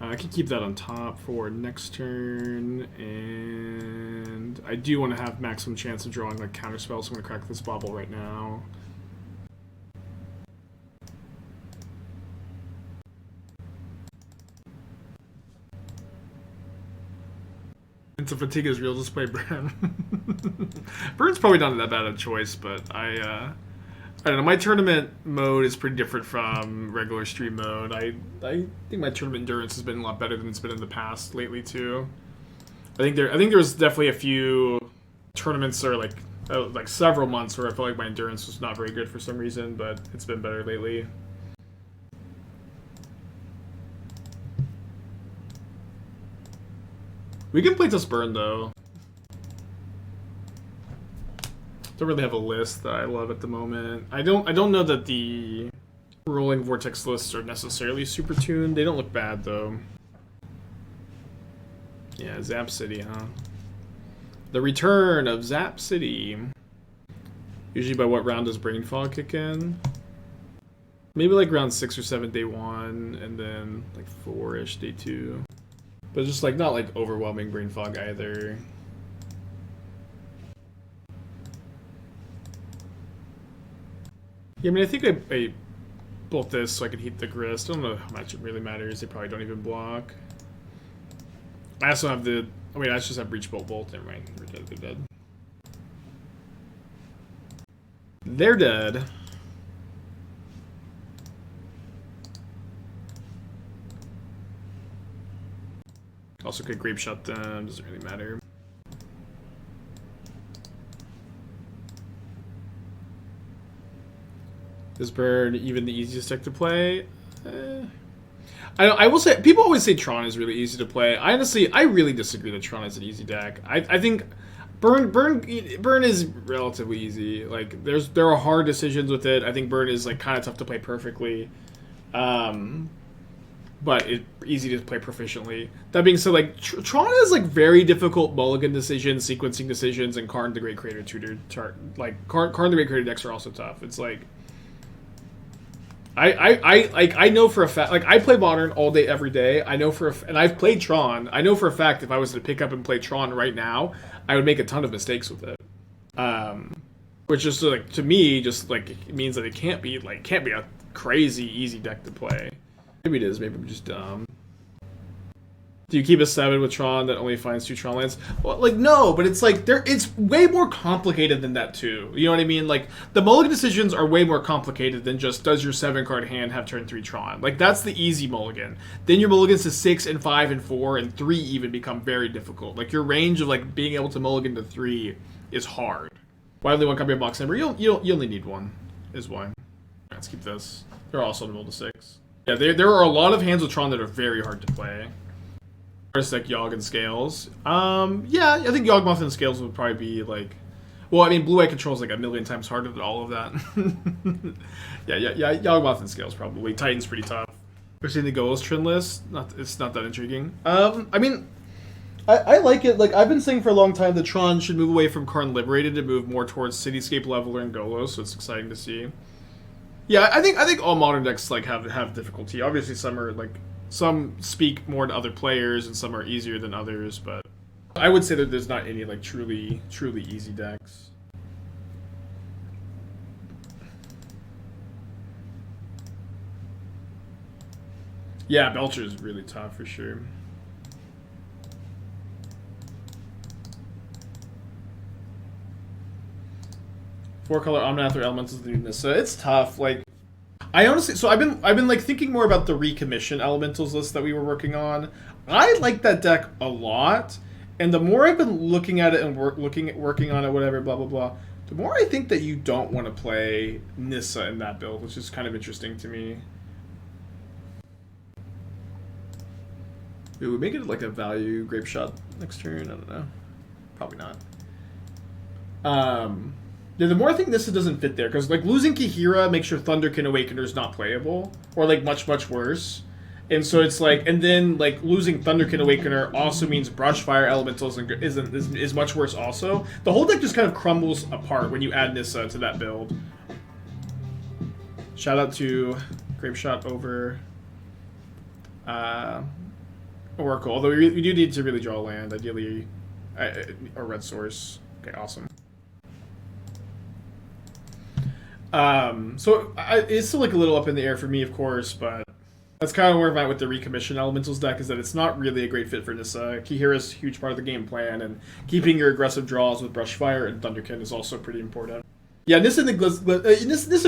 I can keep that on top for next turn, and I do want to have maximum chance of drawing like Counterspell, so I'm going to crack this Bauble right now. Into fatigue is real, just play Burn. Burn's probably not that bad a choice, but I don't know, my tournament mode is pretty different from regular stream mode. I think my tournament endurance has been a lot better than it's been in the past lately too. I think there's definitely a few tournaments or like several months where I felt like my endurance was not very good for some reason, but it's been better lately. We can play this Burn though. Don't really have a list that I love at the moment. I don't know that the Rolling Vortex lists are necessarily super tuned. They don't look bad though. Yeah, Zap City, huh? The return of Zap City. Usually by what round does Brain Fog kick in? Maybe like round 6 or 7 day 1, and then like 4-ish day 2. But just like not like overwhelming Brain Fog either. Yeah, I mean, I think I built this so I could heat the Grist. I don't know how much it really matters. They probably don't even block. I also have the... Oh wait, I just have Breach Bolt. Never mind. They're dead. They're dead. Also could Grapeshot them. Doesn't really matter. Is Bird even the easiest deck to play? I will say, people always say Tron is really easy to play. I really disagree that Tron is an easy deck. I think Burn is relatively easy. Like there are hard decisions with it. I think Burn is like kind of tough to play perfectly, but it's easy to play proficiently. That being said, like Tron has like very difficult mulligan decisions, sequencing decisions, and Karn the Great Creator tutor chart. Like Karn the Great Creator decks are also tough. It's like I know for a fact, like I play Modern all day every day. I know and I've played Tron. I know for a fact if I was to pick up and play Tron right now, I would make a ton of mistakes with it. Which just like to me just like it means that it can't be a crazy easy deck to play. Maybe it is. Maybe I'm just dumb. Do you keep a 7 with Tron that only finds 2 Tron lands? Well, like, no, but it's like, it's way more complicated than that, too. You know what I mean? Like, the mulligan decisions are way more complicated than just, does your 7-card hand have turn 3 Tron? Like, that's the easy mulligan. Then your mulligans to 6 and 5 and 4 and 3 even become very difficult. Like, your range of, like, being able to mulligan to 3 is hard. Why only one copy of Mox Amber? You only need one, is why. Right, let's keep this. They're also to roll to 6. Yeah, there are a lot of hands with Tron that are very hard to play. First deck Yawg and Scales. Yeah, I think Yawgmoth and Scales would probably be like... Well, I mean, Blue Eye Control is like a million times harder than all of that. yeah, Yawgmoth and Scales probably. Titan's pretty tough. Especially the Golos Trin list. It's not that intriguing. I mean, I like it. Like, I've been saying for a long time that Tron should move away from Karn Liberated and move more towards Cityscape Leveler and Golos, so it's exciting to see. Yeah, I think all modern decks like have difficulty. Obviously, some speak more to other players and some are easier than others, but I would say that there's not any like truly easy decks. Yeah, Belcher is really tough for sure. 4-color Omnath or Elementals in Nissa. It's tough. Like, I honestly, so I've been like thinking more about the recommission Elementals list that we were working on. I like that deck a lot, and the more I've been looking at it and working on it, whatever, blah blah blah, the more I think that you don't want to play Nissa in that build, which is kind of interesting to me. Maybe we make it like a value Grapeshot next turn. I don't know. Probably not. Yeah, the more I think Nissa doesn't fit there, because like losing Kihira makes your Thunderkin Awakeners not playable, or like much worse. And so it's like, and then like losing Thunderkin Awakener also means Brushfire Elementals is much worse also. The whole deck just kind of crumbles apart when you add Nissa to that build. Shout out to Grapeshot over Oracle, although we do need to really draw land, ideally a red source. Okay, awesome. So it's still like a little up in the air for me, of course, but that's kind of where I'm at with the recommission Elementals deck, is that it's not really a great fit for Nissa. Kihira's a huge part of the game plan, and keeping your aggressive draws with Brushfire and Thunderkin is also pretty important. Yeah, Nissa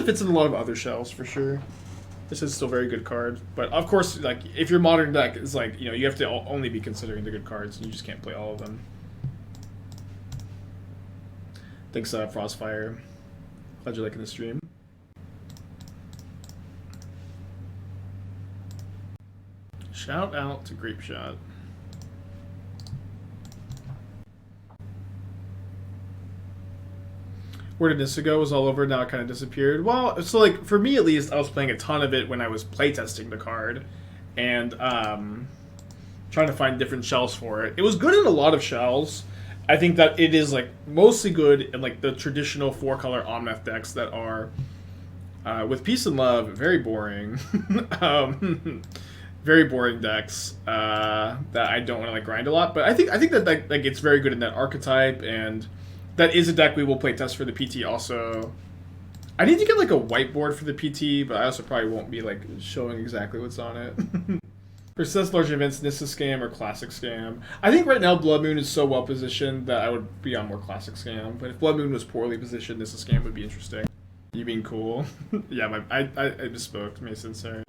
fits in a lot of other shells for sure. This is still a very good card, but of course, like if your modern deck is like, you know, you have to only be considering the good cards, and you just can't play all of them. Thanks, Frostfire. Glad you're liking the stream. Shout out to Grapeshot. Where did Nissa go? It was all over, now it kind of disappeared. Well, so like, for me at least, I was playing a ton of it when I was playtesting the card, and trying to find different shells for it. It was good in a lot of shells. I think that it is like mostly good in like the traditional 4-color Omnath decks that are, with Peace and Love, very boring. Very boring decks that I don't want to like grind a lot. But I think that like it's very good in that archetype, and that is a deck we will play test for the PT also. I need to get like a whiteboard for the PT, but I also probably won't be like showing exactly what's on it. For such large events, Nissa Scam or Classic Scam. I think right now Blood Moon is so well positioned that I would be on more Classic Scam. But if Blood Moon was poorly positioned, Nissa Scam would be interesting. You being cool? Yeah, I misspoke, Mason. Sorry.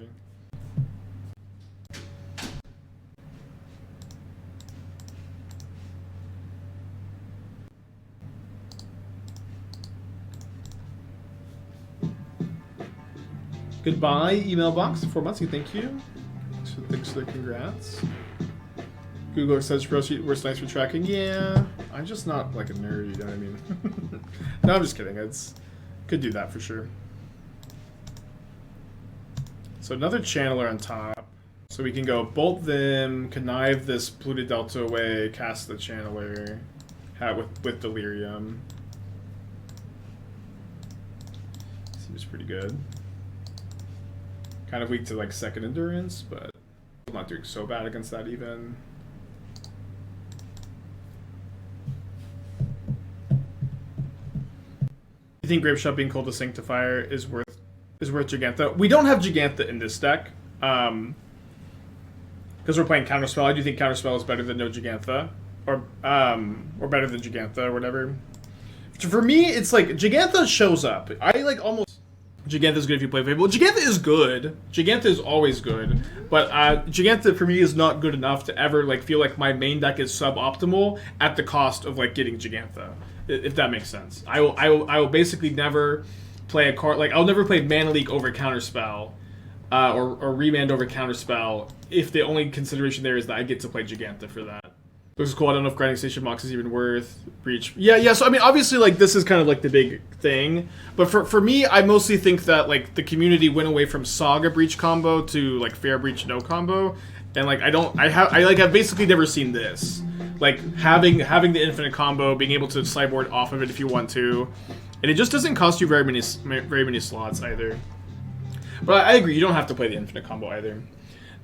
Goodbye, email box. 4 months. Thank you. Thanks for the congrats. Google says works nice for tracking. Yeah, I'm just not like a nerd, you know what I mean? No, I'm just kidding. It's could do that for sure. So another channeler on top. So we can go bolt them, connive this Polluted Delta away, cast the channeler, with Delirium. Seems pretty good. Kind of weak to like second endurance, but I'm not doing so bad against that even. You think Grapeshot being called a Sanctifier is worth Gigantha? We don't have Gigantha in this deck, because we're playing Counterspell. I do think Counterspell is better than no Gigantha, or better than Gigantha or whatever. For me, it's like Gigantha shows up. I like almost. Gigantha is good if you play Fable. Gigantha is good. Gigantha is always good, but Gigantha for me is not good enough to ever like feel like my main deck is suboptimal at the cost of like getting Gigantha, if that makes sense. I will basically never play a card like I'll never play Mana Leak over Counterspell, or Remand over Counterspell if the only consideration there is that I get to play Gigantha for that. Looks cool. I don't know if Grinding Station Mox is even worth Breach. Yeah. So I mean, obviously, like this is kind of like the big thing. But for me, I mostly think that like the community went away from Saga Breach combo to like Fair Breach no combo, and like I've basically never seen this. Like having the infinite combo, being able to sideboard off of it if you want to, and it just doesn't cost you very many slots either. But I agree, you don't have to play the infinite combo either.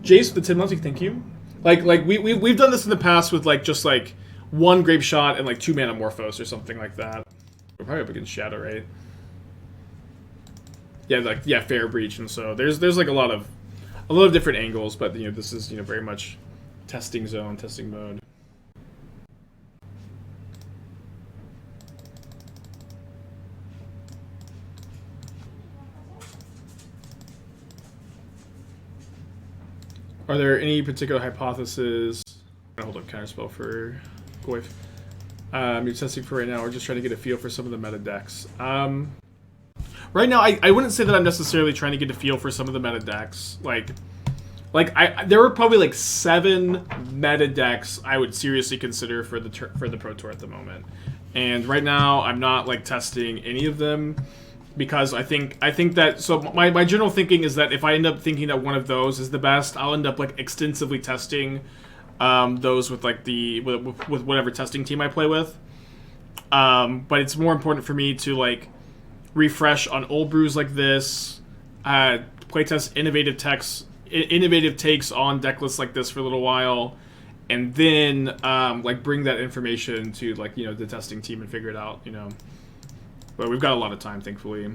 Jace with the 10 months, thank you. Like we've done this in the past with like just like one Grapeshot and like 2 mana Morphos or something like that. We're probably up against Shadow, right? Yeah, Fair Breach, and so there's like a lot of different angles, but you know this is very much testing zone, testing mode. Are there any particular hypotheses? I'm gonna hold up Counterspell for Goyf. You're testing for right now, or just trying to get a feel for some of the meta decks. Right now, I wouldn't say that I'm necessarily trying to get a feel for some of the meta decks. There were probably like 7 meta decks I would seriously consider for the Pro Tour at the moment, and right now I'm not like testing any of them because I think that my general thinking is that if I end up thinking that one of those is the best, I'll end up like extensively testing those with like with whatever testing team I play with. But it's more important for me to like refresh on old brews like this, playtest innovative takes on deck lists like this for a little while, and then like bring that information to like the testing team and figure it out. But we've got a lot of time, thankfully.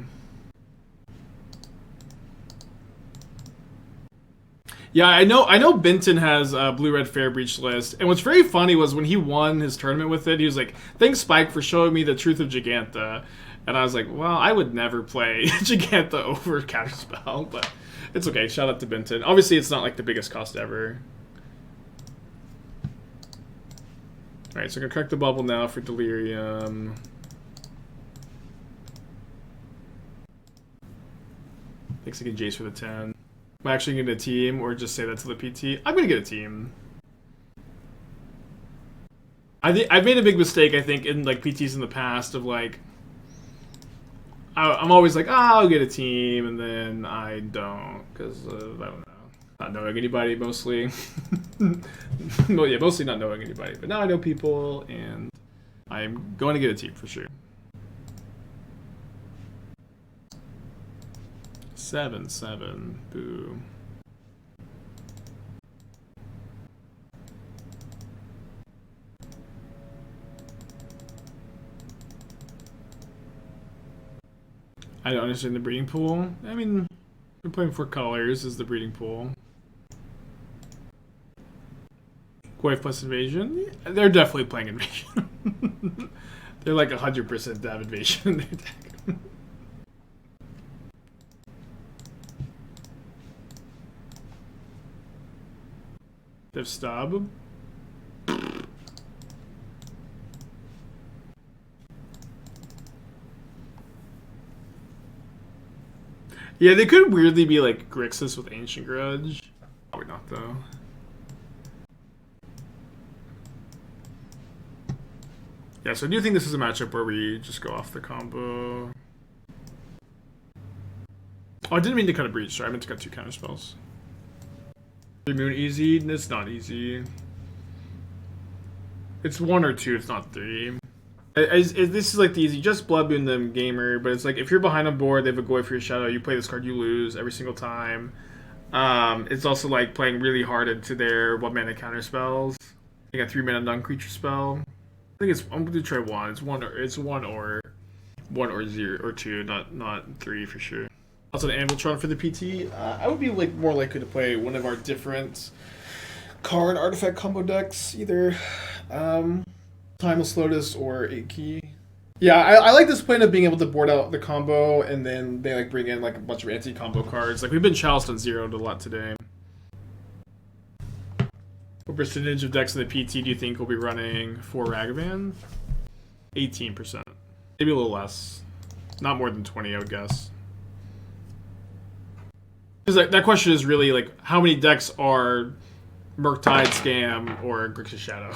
Yeah, I know Benton has a blue-red fair breach list, and what's very funny was when he won his tournament with it, he was like, "Thanks, Spike, for showing me the truth of Giganta," and I was like, "Well, I would never play Giganta over Counterspell," but it's okay. Shout out to Benton. Obviously, it's not like the biggest cost ever. All right, so I'm gonna crack the bubble now for Delirium. Thanks again, Jace, for the 10. Am I actually going to get a team, or just say that to the PT? I'm going to get a team. I've made a big mistake, I think, in like PTs in the past of like, I'm always like, I'll get a team, and then I don't, because I don't know, not knowing anybody mostly. Well, yeah, mostly not knowing anybody, but now I know people, and I'm going to get a team for sure. 7-7. Boo. I don't understand the breeding pool. I mean, we're playing 4 colors is the breeding pool. Goyf plus invasion? Yeah, they're definitely playing invasion. They're like 100% to have invasion in their deck. Div stub. Yeah, they could weirdly be like Grixis with Ancient Grudge. Probably not though. Yeah, so I do think this is a matchup where we just go off the combo. Oh, I didn't mean to cut a breach, sorry. I meant to cut 2 counterspells. 3 moon easy? It's not easy. It's 1 or 2, it's not 3. This is like the easy, just blood moon them gamer, but it's like if you're behind a board, they have a Goy for your shadow, you play this card, you lose every single time. It's also like playing really hard into their 1 mana counter spells. You got 3 mana non-creature spell. I think I'm gonna try 1. It's 1 or 0 or 2, not 3 for sure. Also an Anviltron for the PT. I would be like more likely to play one of our different card artifact combo decks, either Timeless Lotus or 8-key. Yeah, I like this plan of being able to board out the combo and then they like bring in like a bunch of anti-combo cards. Like we've been chalice on 0'd a lot today. What percentage of decks in the PT do you think will be running for Ragavan? 18%. Maybe a little less. Not more than 20, I would guess. Because that question is really like, how many decks are Murktide, Scam, or Grixis Shadow?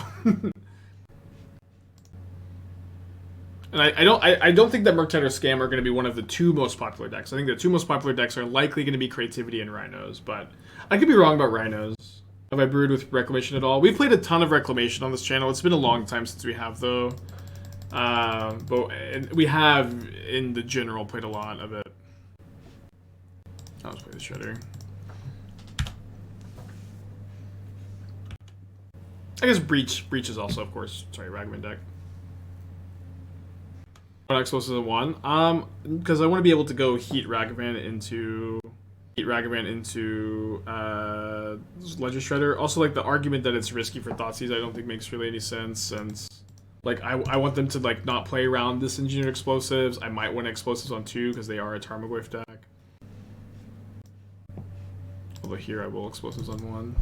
And I don't think that Murktide or Scam are going to be one of the 2 most popular decks. I think the 2 most popular decks are likely going to be Creativity and Rhinos, but I could be wrong about Rhinos. Have I brewed with Reclamation at all? We've played a ton of Reclamation on this channel. It's been a long time since we have, though. But we have, in the general, played a lot of it. I'll just play the Shredder. I guess Breach is also, of course, sorry, Ragavan deck. What explosives in 1? Because I want to be able to go Heat Ragavan into Ledger Shredder. Also, like the argument that it's risky for Thoughtseize, I don't think makes really any sense. Since like I want them to like not play around this engineered explosives. I might want explosives on 2 because they are a Tarmogoyf deck. Although here I will explosives on 1.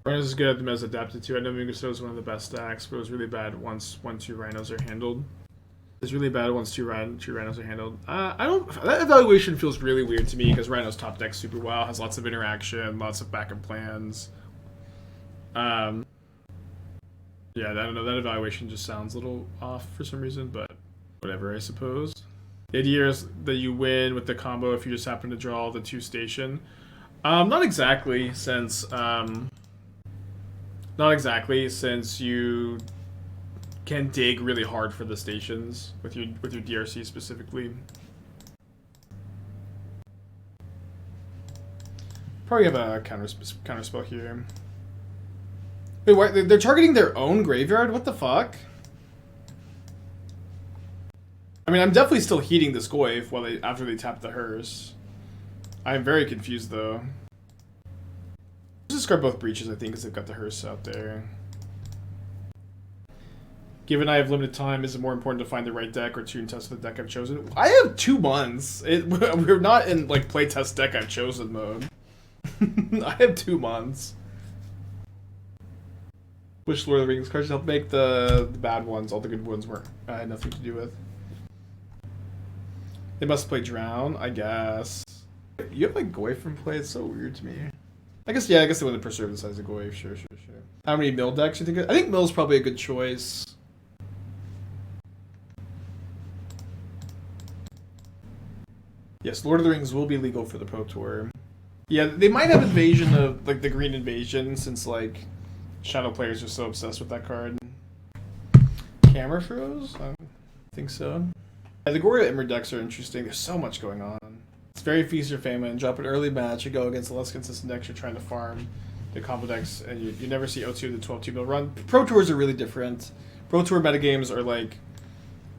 Rhinos is good at the mez adapted to. I know Mungoso is one of the best stacks, but it was really bad once 2 Rhinos are handled. It's really bad once two Rhinos are handled. I don't. That evaluation feels really weird to me because Rhinos top deck super well, has lots of interaction, lots of backup plans. Yeah, I don't know. That evaluation just sounds a little off for some reason, but whatever, I suppose. The idea is that you win with the combo if you just happen to draw the 2 station. Not exactly, since you can dig really hard for the stations with your DRC specifically. Probably have a counterspell here. Wait, what? They're targeting their own graveyard? What the fuck? I mean, I'm definitely still heating this Goyf after they tap the hearse. I'm very confused though. Let's discard both breaches, I think, because they've got the hearse out there. Given I have limited time, is it more important to find the right deck or tune test the deck I've chosen? I have 2 months. We're not in like playtest deck I've chosen mode. I have 2 months. Which Lord of the Rings cards help make the bad ones? All the good ones were I had nothing to do with. They must play Drown, I guess. You have like Goyf from play? It's so weird to me. I guess they want to preserve the size of Goyf. Sure. How many mill decks you think? I think mill's probably a good choice. Yes, Lord of the Rings will be legal for the Pro Tour. Yeah, they might have Invasion of like the Green Invasion since like Shadow players are so obsessed with that card. Camera froze? I think so. Yeah, the Goria Ember decks are interesting. There's so much going on. It's very feast or famine. Drop an early match, you go against the less consistent decks you're trying to farm. The combo decks, and you never see O2 the 12-2 mill run. Pro Tours are really different. Pro Tour metagames are like,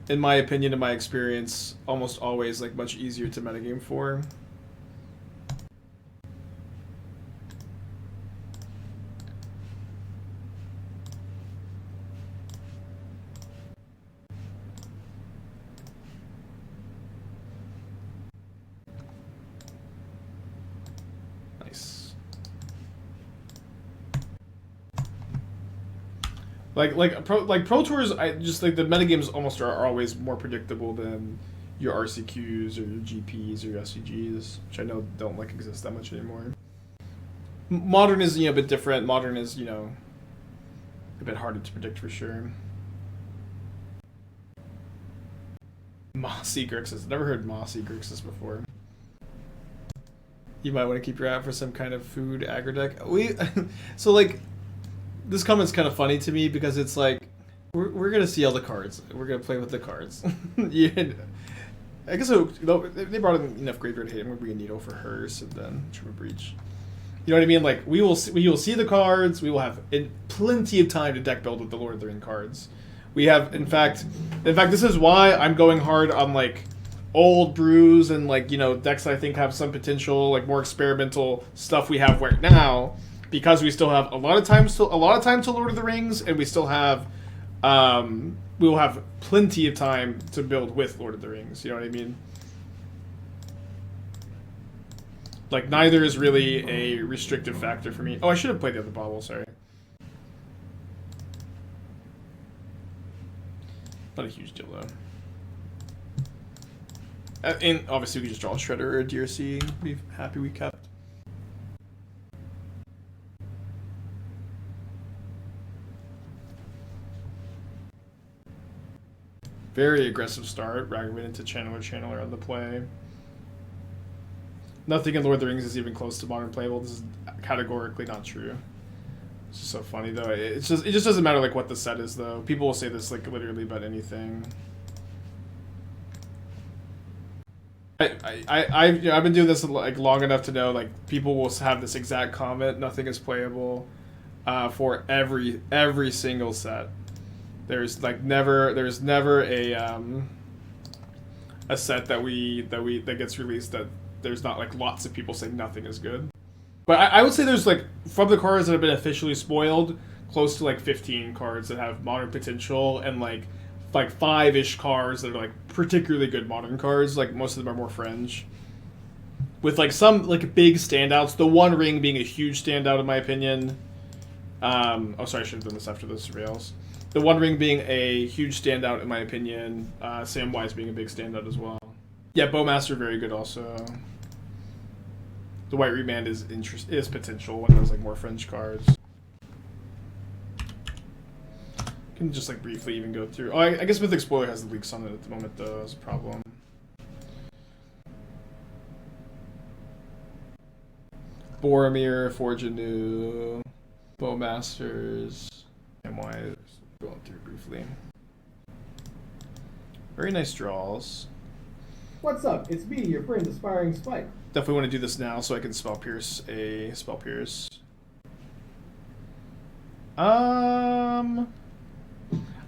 in my opinion, in my experience, almost always like much easier to metagame for. Like Pro Tours, I just like the metagames almost are always more predictable than your RCQs or your GPs or your SCGs, which I know don't like exist that much anymore. Modern is a bit different. Modern is a bit harder to predict for sure. Mossy Grixis. Never heard Mossy Grixis before. You might want to keep your eye out for some kind of food aggro deck. So like. This comment's kind of funny to me because it's like, we're going to see all the cards. We're going to play with the cards. Yeah. I guess they brought in enough graveyard hate. I'm going to bring a Needle for Hearse and then Triple Breach. You know what I mean? Like, we will see the cards. We will have plenty of time to deck build with the Lord of the Ring cards. We have, in fact, this is why I'm going hard on, like, old brews and, like, decks I think have some potential, like, more experimental stuff we have right now. Because we still have a lot of time to Lord of the Rings, and we still have, we will have plenty of time to build with Lord of the Rings. You know what I mean? Like neither is really a restrictive factor for me. Oh, I should have played the other Bauble. Sorry. Not a huge deal though. And obviously we can just draw a Shredder or a DRC. Be happy we kept. Very aggressive start. Ragavan into Channeler on the play. Nothing in Lord of the Rings is even close to modern playable. This is categorically not true. It's just so funny though. It just doesn't matter like what the set is though. People will say this like literally about anything. I've been doing this like long enough to know like people will have this exact comment. Nothing is playable for every single set. There's never a set that gets released that there's not like lots of people saying nothing is good. But I would say there's like from the cards that have been officially spoiled, close to like 15 cards that have modern potential and like 5-ish cards that are like particularly good modern cards. Like most of them are more fringe. With like some like big standouts, the One Ring being a huge standout in my opinion. Oh, sorry, I should have done this after the surveils. The One Ring being a huge standout in my opinion. Samwise being a big standout as well. Yeah, Bowmaster very good also. The White Remand is potential when there's like more fringe cards. Can just like briefly even go through. Oh, I guess Mythic Spoiler has the leaks on it at the moment though. That's a problem. Boromir, Forge Anew, Bowmasters, Samwise. Going through briefly. Very nice draws. What's up? It's me, your friend, Aspiring Spike. Definitely want to do this now so I can Spell Pierce a Spell Pierce. I'm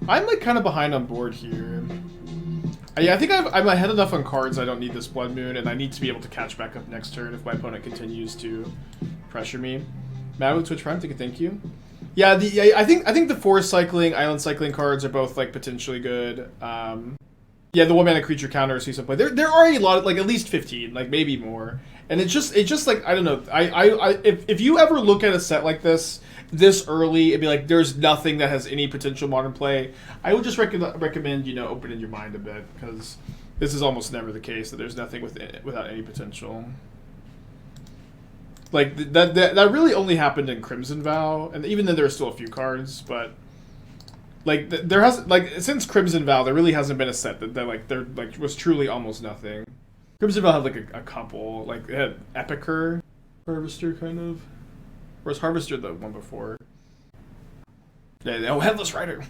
like kind of behind on board here. Yeah, I think I'm ahead enough on cards I don't need this Blood Moon, and I need to be able to catch back up next turn if my opponent continues to pressure me. Mad with Twitch Prime, thank you. Yeah, I think the Forest Cycling, Island Cycling cards are both like potentially good. Yeah, the 1-mana creature counter Seasoned play. There are a lot, like at least 15, like maybe more. And it's just like I don't know. If you ever look at a set like this early, it'd be like there's nothing that has any potential modern play. I would just recommend opening your mind a bit because this is almost never the case that there's nothing without any potential. Like that really only happened in Crimson Vow, and even then there are still a few cards, but. Like there has since Crimson Vow, there really hasn't been a set that was truly almost nothing. Crimson Vow had like a couple, like it had Epicure, Harvester kind of, or was Harvester the one before? Yeah, Headless Rider.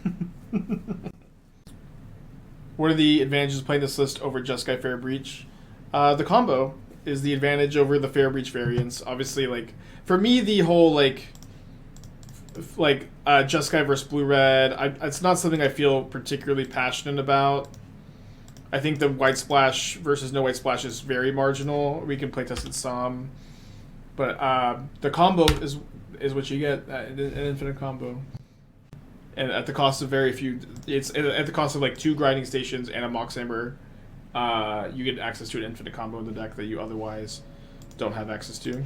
What are the advantages of playing this list over Jeskai Fair Breach? The combo is the advantage over the Fair Breach variants. Obviously, like for me, the whole Jeskai versus Blue Red, it's not something I feel particularly passionate about. I think the White Splash versus no White Splash is very marginal. We can playtest it some, but the combo is what you get, an infinite combo, and at the cost of very few. It's at the cost of like 2 grinding stations and a Mox Amber. You get access to an infinite combo in the deck that you otherwise don't have access to.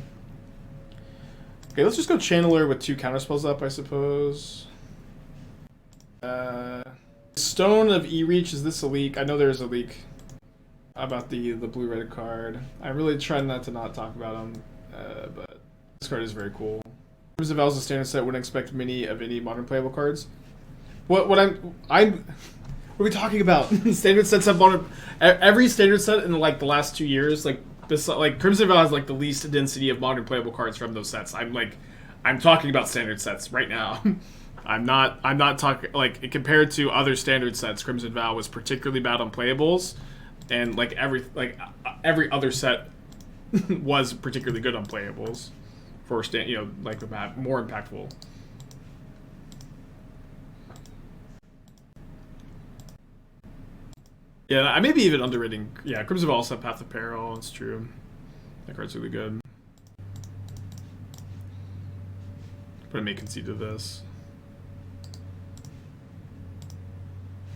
Okay, let's just go Channeler with 2 counterspells up, I suppose. Stone of E-Reach, is this a leak? I know there's a leak about the blue-red card. I really try not to not talk about them, but this card is very cool. Crimson Vow is a standard set, wouldn't expect many of any modern playable cards. What are we talking about? Standard sets have modern... Every standard set in like the last 2 years, like Crimson Vow has like the least density of modern playable cards from those sets. I'm talking about standard sets right now. I'm not talking like compared to other standard sets. Crimson Vow was particularly bad on playables, and like every other set was particularly good on playables for more impactful. Yeah, I may be even underrating. Yeah, Crimson Vow also had Path of Peril. It's true. That card's really good. But I may concede to this.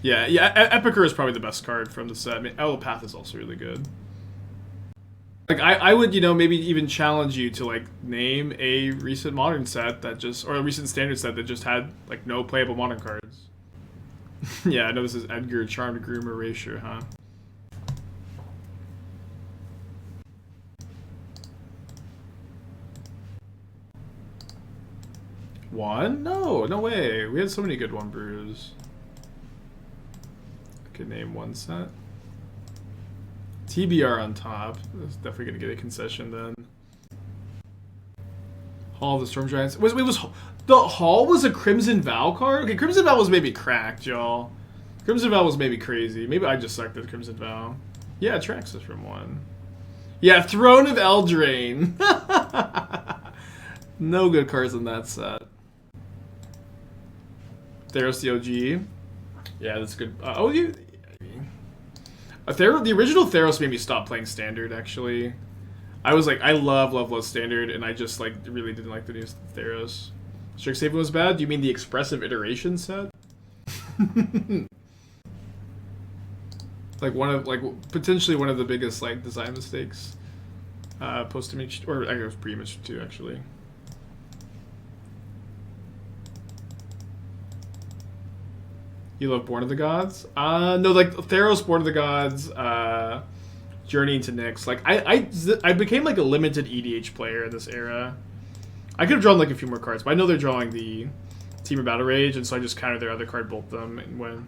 Yeah, Epicure is probably the best card from the set. I mean, Path is also really good. Like, I would, maybe even challenge you to, like, name a recent modern set that or a recent standard set that just had, like, no playable modern cards. Yeah, I know this is Edgar, Charmed Groom, Erasure, huh? One? No way. We had so many good one brews. I could name one set. TBR on top. That's definitely gonna get a concession then. Hall of the Storm Giants. The Hall was a Crimson Vow card? Okay, Crimson Vow was maybe cracked, y'all. Crimson Vow was maybe crazy. Maybe I just sucked at Crimson Vow. Yeah, Traxxas from 1. Yeah, Throne of Eldraine. No good cards in that set. Theros the OG. Yeah, that's good. The original Theros made me stop playing Standard, actually. I was like, I love Standard, and I just like really didn't like the new Theros. Strixhaven was bad? Do you mean the Expressive Iteration set? Potentially one of the biggest like design mistakes post-image, or I guess pre-image too, actually. You love Born of the Gods? No, like Theros, Born of the Gods, Journey into Nyx. Like I became like a limited EDH player in this era. I could have drawn like a few more cards, but I know they're drawing the Team of Battle Rage, and so I just counter their other card, bolt them, and win.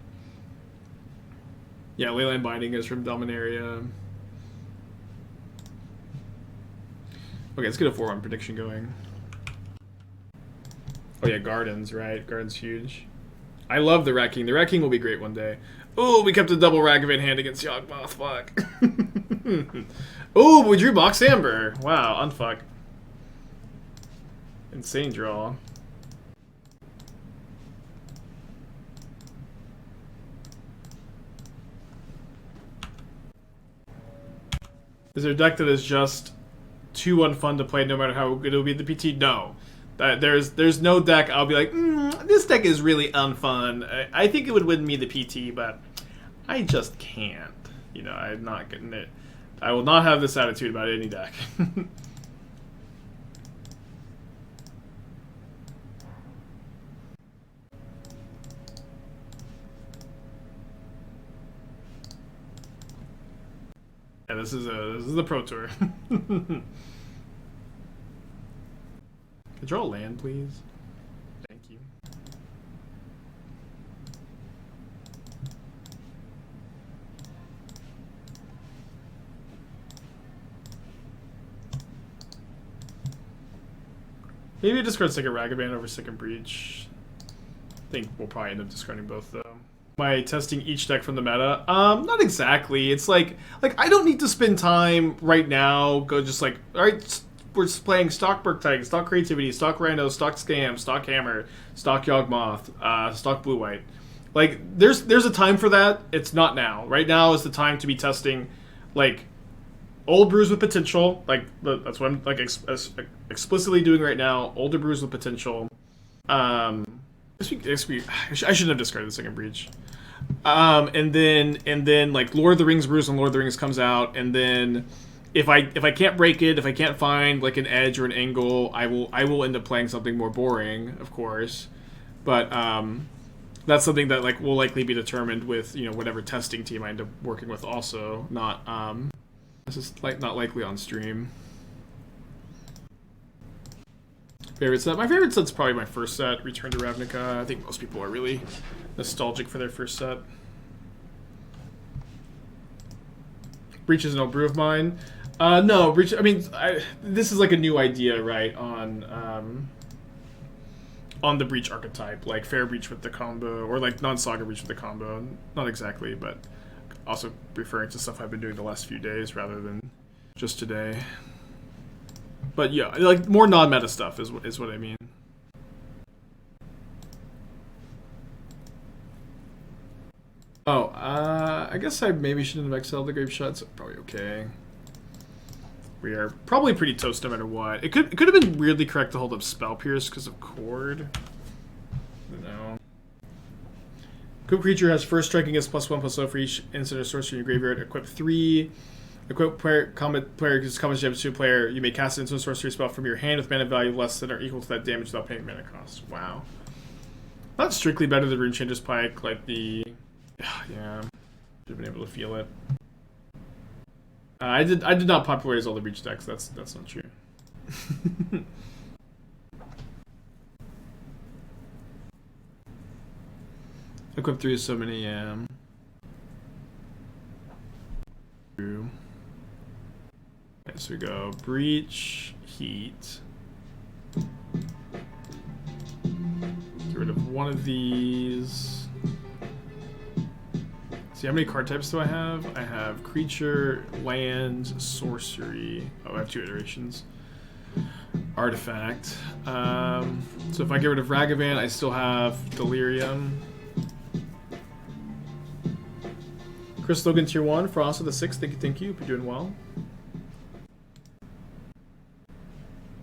Yeah, Leyline Binding is from Dominaria. Okay, let's get a 4-1 prediction going. Oh yeah, Gardens, right? Gardens huge. I love the Rat King. The Rat King will be great one day. Oh, we kept a double Ragavan hand against Yawgmoth. Fuck. Oh, we drew Mox Amber. Wow, unfuck. Insane draw. Is there a deck that is just too unfun to play no matter how good it'll be at the PT? No. There's no deck I'll be like, this deck is really unfun. I think it would win me the PT, but I just can't. You know, I'm not getting it. I will not have this attitude about any deck. Yeah, this is the Pro Tour. Draw a land, please. Thank you. Maybe discard Second Ragavan over Second Breach. I think we'll probably end up discarding both, though. Am I testing each deck from the meta? Not exactly. It's like I don't need to spend time right now. Go just like, all right, we're just playing stock Bergtag, stock Creativity, stock Rhino, stock Scam, stock Hammer, stock Yawgmoth, stock Blue White. Like there's a time for that. It's not now. Right now is the time to be testing, like, old brews with potential. Like that's what I'm like explicitly doing right now. Older brews with potential. I shouldn't have discarded the Second Breach. And then like Lord of the Rings brews when Lord of the Rings comes out, and then if I can't break it, if I can't find like an edge or an angle, I will end up playing something more boring, of course. But that's something that like will likely be determined with, you know, whatever testing team I end up working with. Also, not this is like not likely on stream. Favorite set? My favorite set's probably my first set, Return to Ravnica. I think most people are really nostalgic for their first set. Breach is an old brew of mine. No, Breach, I mean, this is like a new idea, right, on the Breach archetype, like Fair Breach with the combo, or like non-Saga Breach with the combo. Not exactly, but also referring to stuff I've been doing the last few days rather than just today. But yeah, like more non-meta stuff is what I mean. Oh, I guess I maybe shouldn't have exiled the Grapeshot, so probably okay. We are probably pretty toast no matter what. It could have been weirdly correct to hold up Spell Pierce because of Chord. No. Equip creature has first striking as +1/+0 for each instant or sorcery in your graveyard. Equip 3. Equip combat player is combat damage to a player. You may cast an instant sorcery spell from your hand with mana value less than or equal to that damage without paying mana cost. Wow. Not strictly better than Runechanger's Pike, like the... Yeah. Should have been able to feel it. I did not popularize all the Breach decks. That's not true. Equip 3 is so many, yeah. True. Okay, so we go Breach, Heat. Get rid of one of these. See, how many card types do I have? I have creature, land, sorcery. Oh, I have 2 iterations. Artifact. So if I get rid of Ragavan, I still have Delirium. Chris Logan, Tier 1. Frost of the 6th. Thank you. Hope you're doing well.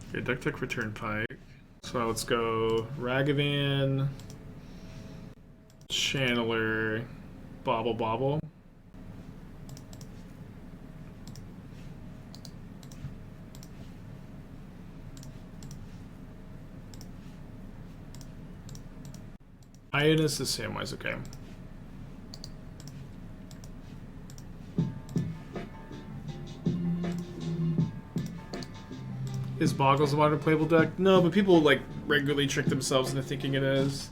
Okay, deck tech for Turnpike. So let's go Ragavan, Channeler, Bauble. Ionis is Samwise, okay. Is Boggles a modern playable deck? No, but people like regularly trick themselves into thinking it is.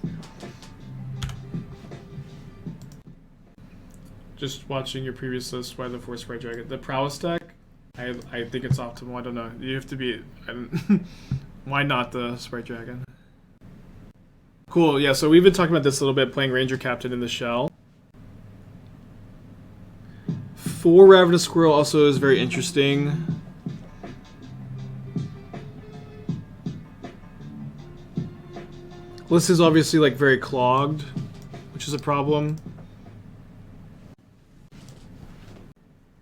Just watching your previous list, why the Force Sprite Dragon? The Prowess deck? I think it's optimal. I don't know. You have to be... why not the Sprite Dragon? Cool, yeah, so we've been talking about this a little bit, playing Ranger Captain in the shell. 4 Ravenous Squirrel also is very interesting. List is obviously like very clogged, which is a problem.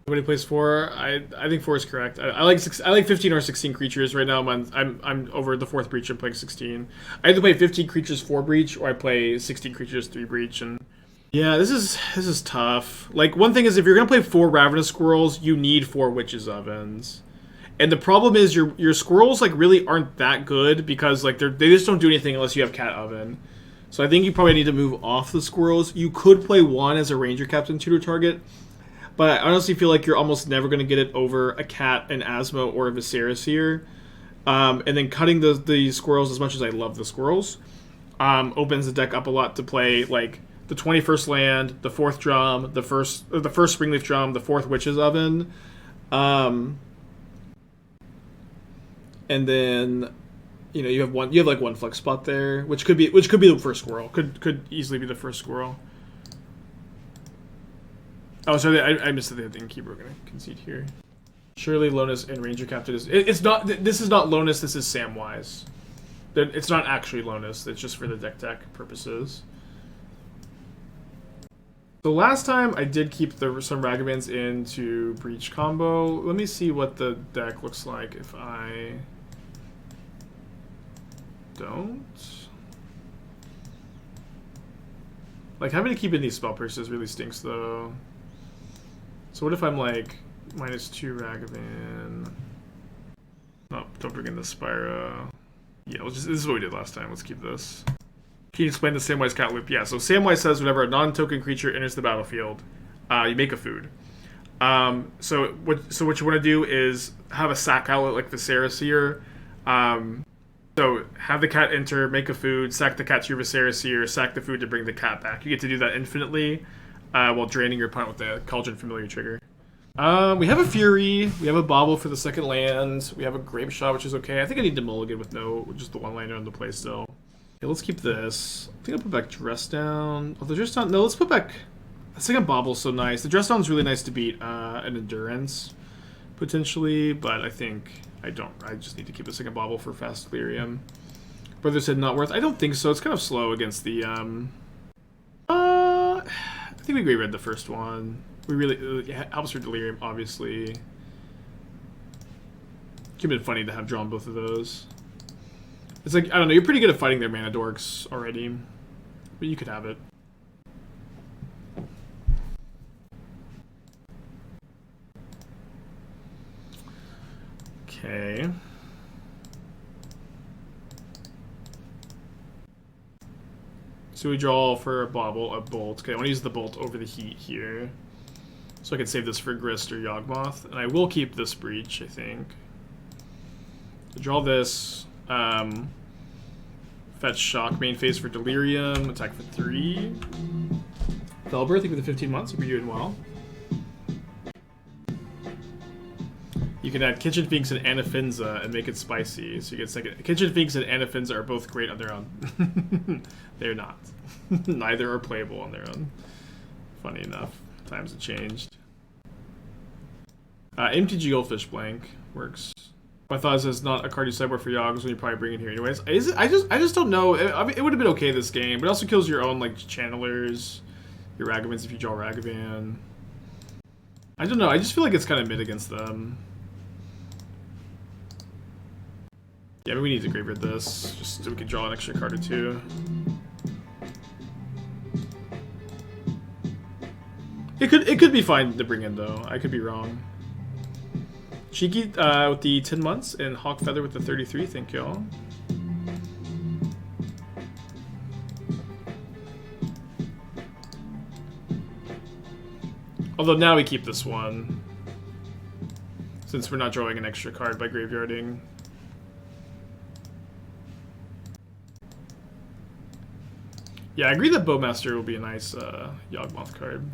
Nobody plays 4. I think 4 is correct. I like 15 or 16 creatures right now. I'm over the 4th breach. I'm playing 16. I either play 15 creatures 4 breach or I play 16 creatures 3 breach. And yeah, this is tough. Like, one thing is, if you're gonna play 4 Ravenous Squirrels, you need 4 Witches Ovens. And the problem is your squirrels like really aren't that good because like they just don't do anything unless you have Cat Oven. So I think you probably need to move off the squirrels. You could play 1 as a Ranger Captain tutor target, but I honestly feel like you're almost never going to get it over a Cat, an Asmo, or a Viserys here. And then cutting the squirrels, as much as I love the squirrels, opens the deck up a lot to play like the 21st Land, the 4th Drum, the first Springleaf Drum, the 4th Witch's Oven. And then, you know, you have like one flex spot there, which could be the first squirrel. Could easily be the first squirrel. Oh, sorry, I missed that the Innkeeper were gonna concede here. Surely Lonus and Ranger Captain is it's not. This is not Lonus. This is Samwise. It's not actually Lonus. It's just for the deck purposes. So last time I did keep some Ragavans into Breach combo. Let me see what the deck looks like if I don't. Like, having to keep in these spell pierces really stinks though. So what if I'm like -2 Ragavan? No, don't bring in the Spyro. Yeah, this is what we did last time. Let's keep this. Can you explain the Samwise Cat Loop? Yeah, so Samwise says whenever a non-token creature enters the battlefield, you make a food. So what you want to do is have a sack outlet like Viserys here. So have the cat enter, make a food, sack the cat to your Viserys here, sack the food to bring the cat back. You get to do that infinitely while draining your opponent with the Cauldron Familiar trigger. We have a Fury, we have a Bauble for the 2nd land, we have a Grapeshot, which is okay. I think I need to mulligan with just the 1-lander on the play still. Okay, let's keep this. I think I'll put back Dress Down. Oh, the Dress Down, no, let's put back... I think Bauble's so nice. The Dress Down's really nice to beat an Endurance, potentially, but I think I just need to keep the 2nd Bauble for fast Delirium. Brother said not worth. I don't think so. It's kind of slow against the... I think we read the first one. We really... it helps for Delirium, obviously. It could have been funny to have drawn both of those. It's like, I don't know, you're pretty good at fighting their mana dorks already. But you could have it. Okay. So we draw for a Bauble, a Bolt. Okay, I want to use the Bolt over the Heat here. So I can save this for Grist or Yawgmoth. And I will keep this Breach, I think. So draw this. Fetch Shock main phase for Delirium. Attack for 3. Felber, thank you for the 15 months. Hope you're doing well. You can add Kitchen Finks and Anafinza and make it spicy. So you get second. Kitchen Finks and Anafinza are both great on their own. They're not. Neither are playable on their own. Funny enough. Times have changed. MTGO Fish Blank works. My thought is it's not a card you sideboard for Yogs when you probably bring it here anyways. I just don't know. I mean, it would have been okay this game, but it also kills your own like channelers, your Ragavans if you draw Ragavan. I don't know. I just feel like it's kind of mid against them. Yeah, we need to graveyard this just so we can draw an extra card or two. It could be fine to bring in though. I could be wrong. Cheeky with the 10 months and Hawk Feather with the 33. Thank y'all. Although now we keep this one since we're not drawing an extra card by graveyarding. Yeah, I agree that Bowmaster will be a nice Yawgmoth card.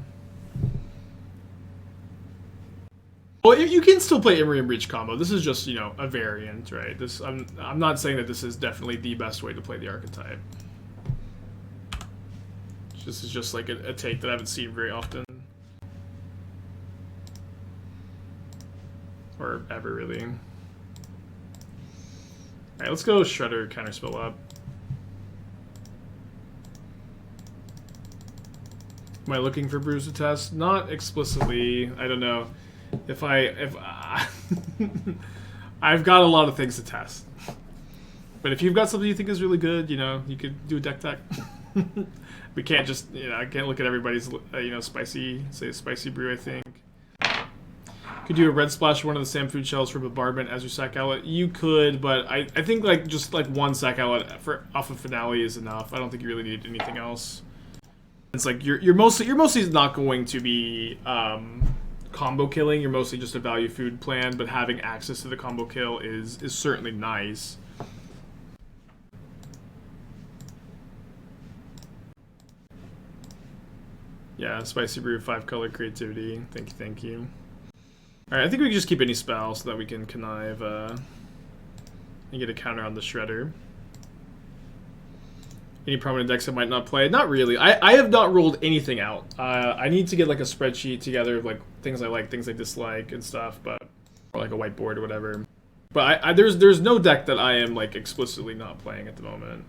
Well, you can still play Emery and Breach combo. This is just, you know, a variant, right? This I'm not saying that this is definitely the best way to play the archetype. This is just like a take that I haven't seen very often. Or ever, really. Alright, let's go Shredder Counterspell up. Am I looking for brews to test? Not explicitly. I don't know. If I've got a lot of things to test. But if you've got something you think is really good, you know, you could do a deck tech. We can't just, you know, I can't look at everybody's, you know, spicy brew, I think. Could do a red splash one of the Sam food shells from bombardment as your sack outlet. You could, but I think like just like one sack outlet off of finale is enough. I don't think you really need anything else. It's like you're mostly not going to be combo killing. You're mostly just a value food plan, but having access to the combo kill is certainly nice. Yeah, spicy brew, 5-color creativity. Thank you. All right, I think we can just keep any spell so that we can connive and get a counter on the Shredder. Any prominent decks I might not play? Not really. I have not ruled anything out. I need to get like a spreadsheet together of like things I like, things I dislike, and stuff. But or like a whiteboard or whatever. But there's no deck that I am like explicitly not playing at the moment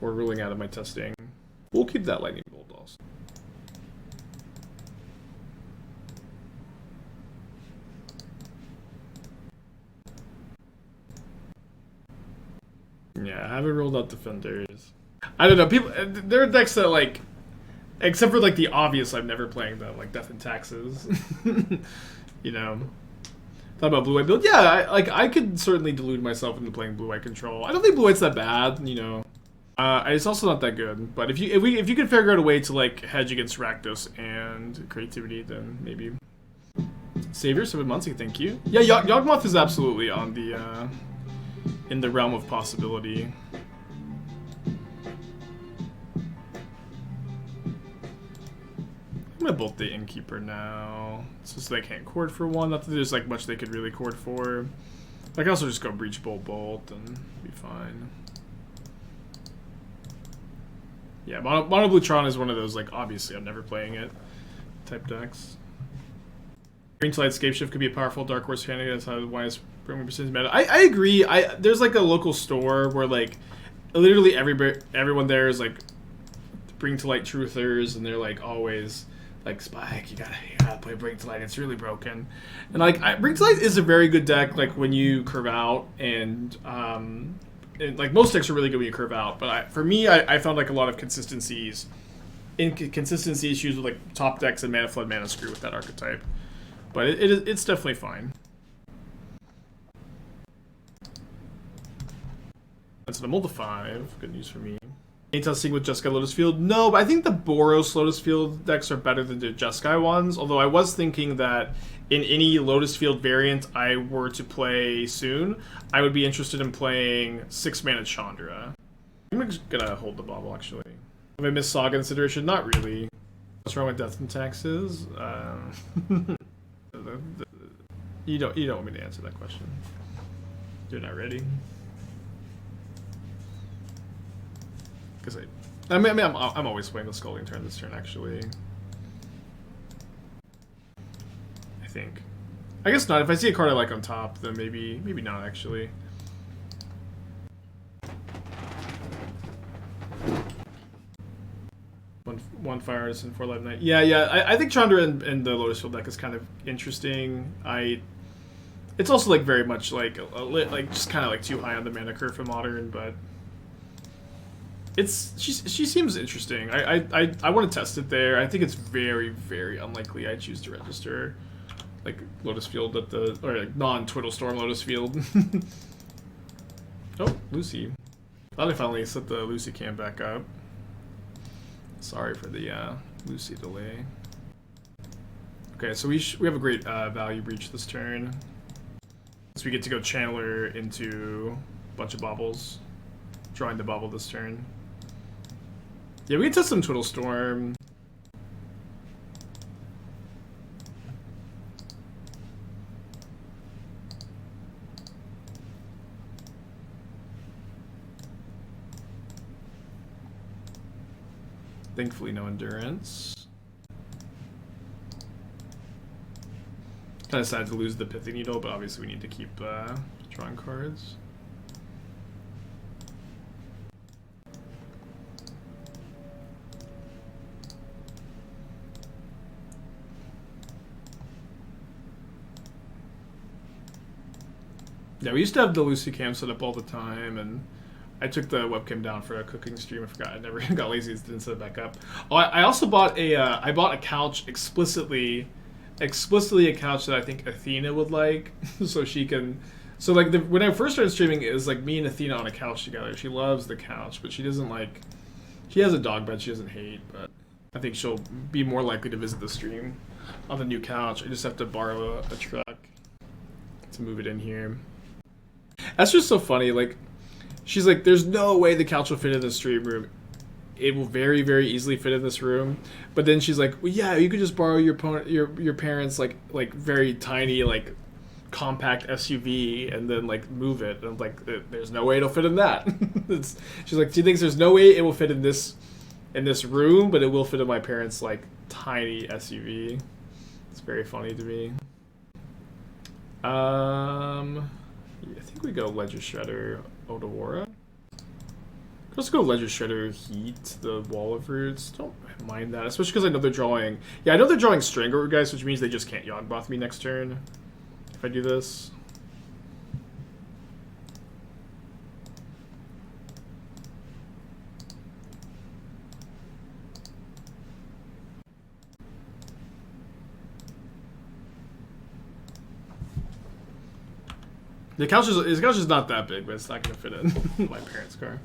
or ruling out of my testing. We'll keep that lightning bolt also. Yeah, I haven't rolled out Defenders. I don't know, people. There are decks that like, except for like the obvious, I'm never playing them, like Death and Taxes. You know, thought about blue white build. Yeah, I could certainly delude myself into playing blue white control. I don't think blue white's that bad. You know, it's also not that good. But if you can figure out a way to like hedge against Rakdos and creativity, then maybe. Savior 7 months. Thank you. Yeah, Yawgmoth is absolutely on the. In the realm of possibility. I'm gonna bolt the Innkeeper now. It's just they can't cord for one. Not that there's like much they could really cord for. I can also just go Breach Bolt and be fine. Yeah, Mono Blue Tron is one of those like obviously I'm never playing it type decks. Green to Light Scape Shift could be a powerful Dark Horse fan. That's how why is percentage meta. I agree. There's like a local store where like literally everyone there is like Bring to Light truthers, and they're like always like Spike. You gotta play Bring to Light. It's really broken. And like Bring to Light is a very good deck. Like when you curve out, and like most decks are really good when you curve out. But for me, I found like a lot of inconsistency issues with like top decks and Mana Flood, Mana Screw with that archetype. But it's definitely fine. That's an Emerald 5. Good news for me. Any testing with Jeskai Lotus Field? No, but I think the Boros Lotus Field decks are better than the Jeskai ones. Although I was thinking that in any Lotus Field variant I were to play soon, I would be interested in playing 6-mana Chandra. I'm just gonna hold the Bauble actually. Have I missed Saga Consideration? Not really. What's wrong with Death and Taxes? You don't want me to answer that question. You're not ready. Because I'm always playing the Scalding Tarn this turn actually. I think. I guess not. If I see a card I like on top, then maybe not actually. One Fire Artisan, 4 Live Knight. Yeah. I think Chandra and the Lotus Field deck is kind of interesting. It's also like very much like just kind of like too high on the mana curve for Modern, but she seems interesting. I want to test it there. I think it's very, very unlikely I choose to register like Lotus Field at the or like non-Twiddle Storm Lotus Field. Oh, Lucy. Thought I finally set the Lucy cam back up. Sorry for the Lucy delay. Okay, so we have a great value breach this turn. So we get to go Channeler into a bunch of Baubles. Drawing the Bauble this turn. Yeah, we can test some Twiddle Storm. Thankfully, no endurance. Kind of sad to lose the Pithing Needle, but obviously we need to keep drawing cards. Yeah, we used to have the Lucy Cam set up all the time, and I took the webcam down for a cooking stream. I forgot. I never got lazy and didn't set it back up. Oh, I also bought I bought a couch explicitly a couch that I think Athena would like, so she can. So like when I first started streaming, it was like me and Athena on a couch together. She loves the couch, but she doesn't like. She has a dog bed she doesn't hate, but I think she'll be more likely to visit the stream on the new couch. I just have to borrow a truck to move it in here. That's just so funny. Like, she's like, "There's no way the couch will fit in the stream room. It will very, very easily fit in this room." But then she's like, "Well, yeah, you could just borrow your parents' like very tiny like compact SUV and then like move it." And I'm like, "There's no way it'll fit in that." She's like, "She thinks there's no way it will fit in this room, but it will fit in my parents' like tiny SUV." It's very funny to me. I think we go Ledger Shredder, Otawara. Let's go Ledger Shredder, Heat, the Wall of Roots. Don't mind that, especially because I know they're drawing. Yeah, I know they're drawing Strangler guys, which means they just can't Yawgmoth me next turn if I do this. The couch is not that big, but it's not going to fit in my parents' car.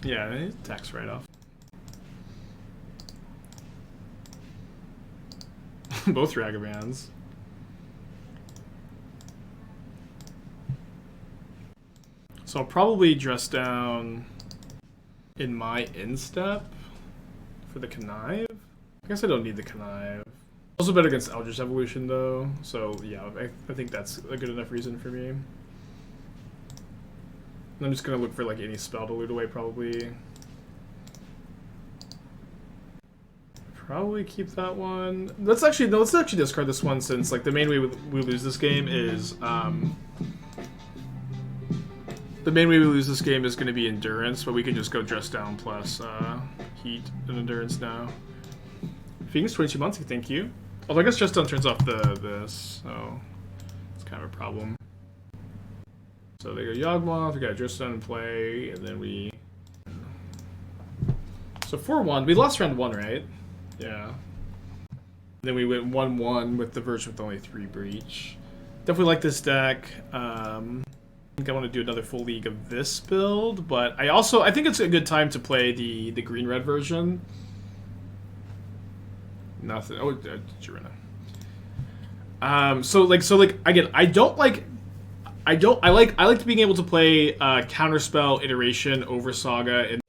Yeah, tax write-off. Both Ragavans. So I'll probably dress down in my instep for the Connive. I guess I don't need the Connive. Also better against Eldritch Evolution though, so yeah, I think that's a good enough reason for me. And I'm just gonna look for like any spell to loot away probably. Probably keep that one. Let's actually discard this one since like the main way we lose this game is going to be endurance, but we can just go dress down plus heat and endurance now. Phoenix 22 months, thank you. Although I guess dress down turns off this, so it's kind of a problem. So they go Yawgmoth, we got dress down in play, and then we. So 4-1, we lost round 1, right? Yeah. And then we went 1-1 with the version with only 3 breach. Definitely like this deck. I think I want to do another full league of this build, but I think it's a good time to play the green-red version. Nothing. Oh, Jirina. So again, I like being able to play Counterspell Iteration over Saga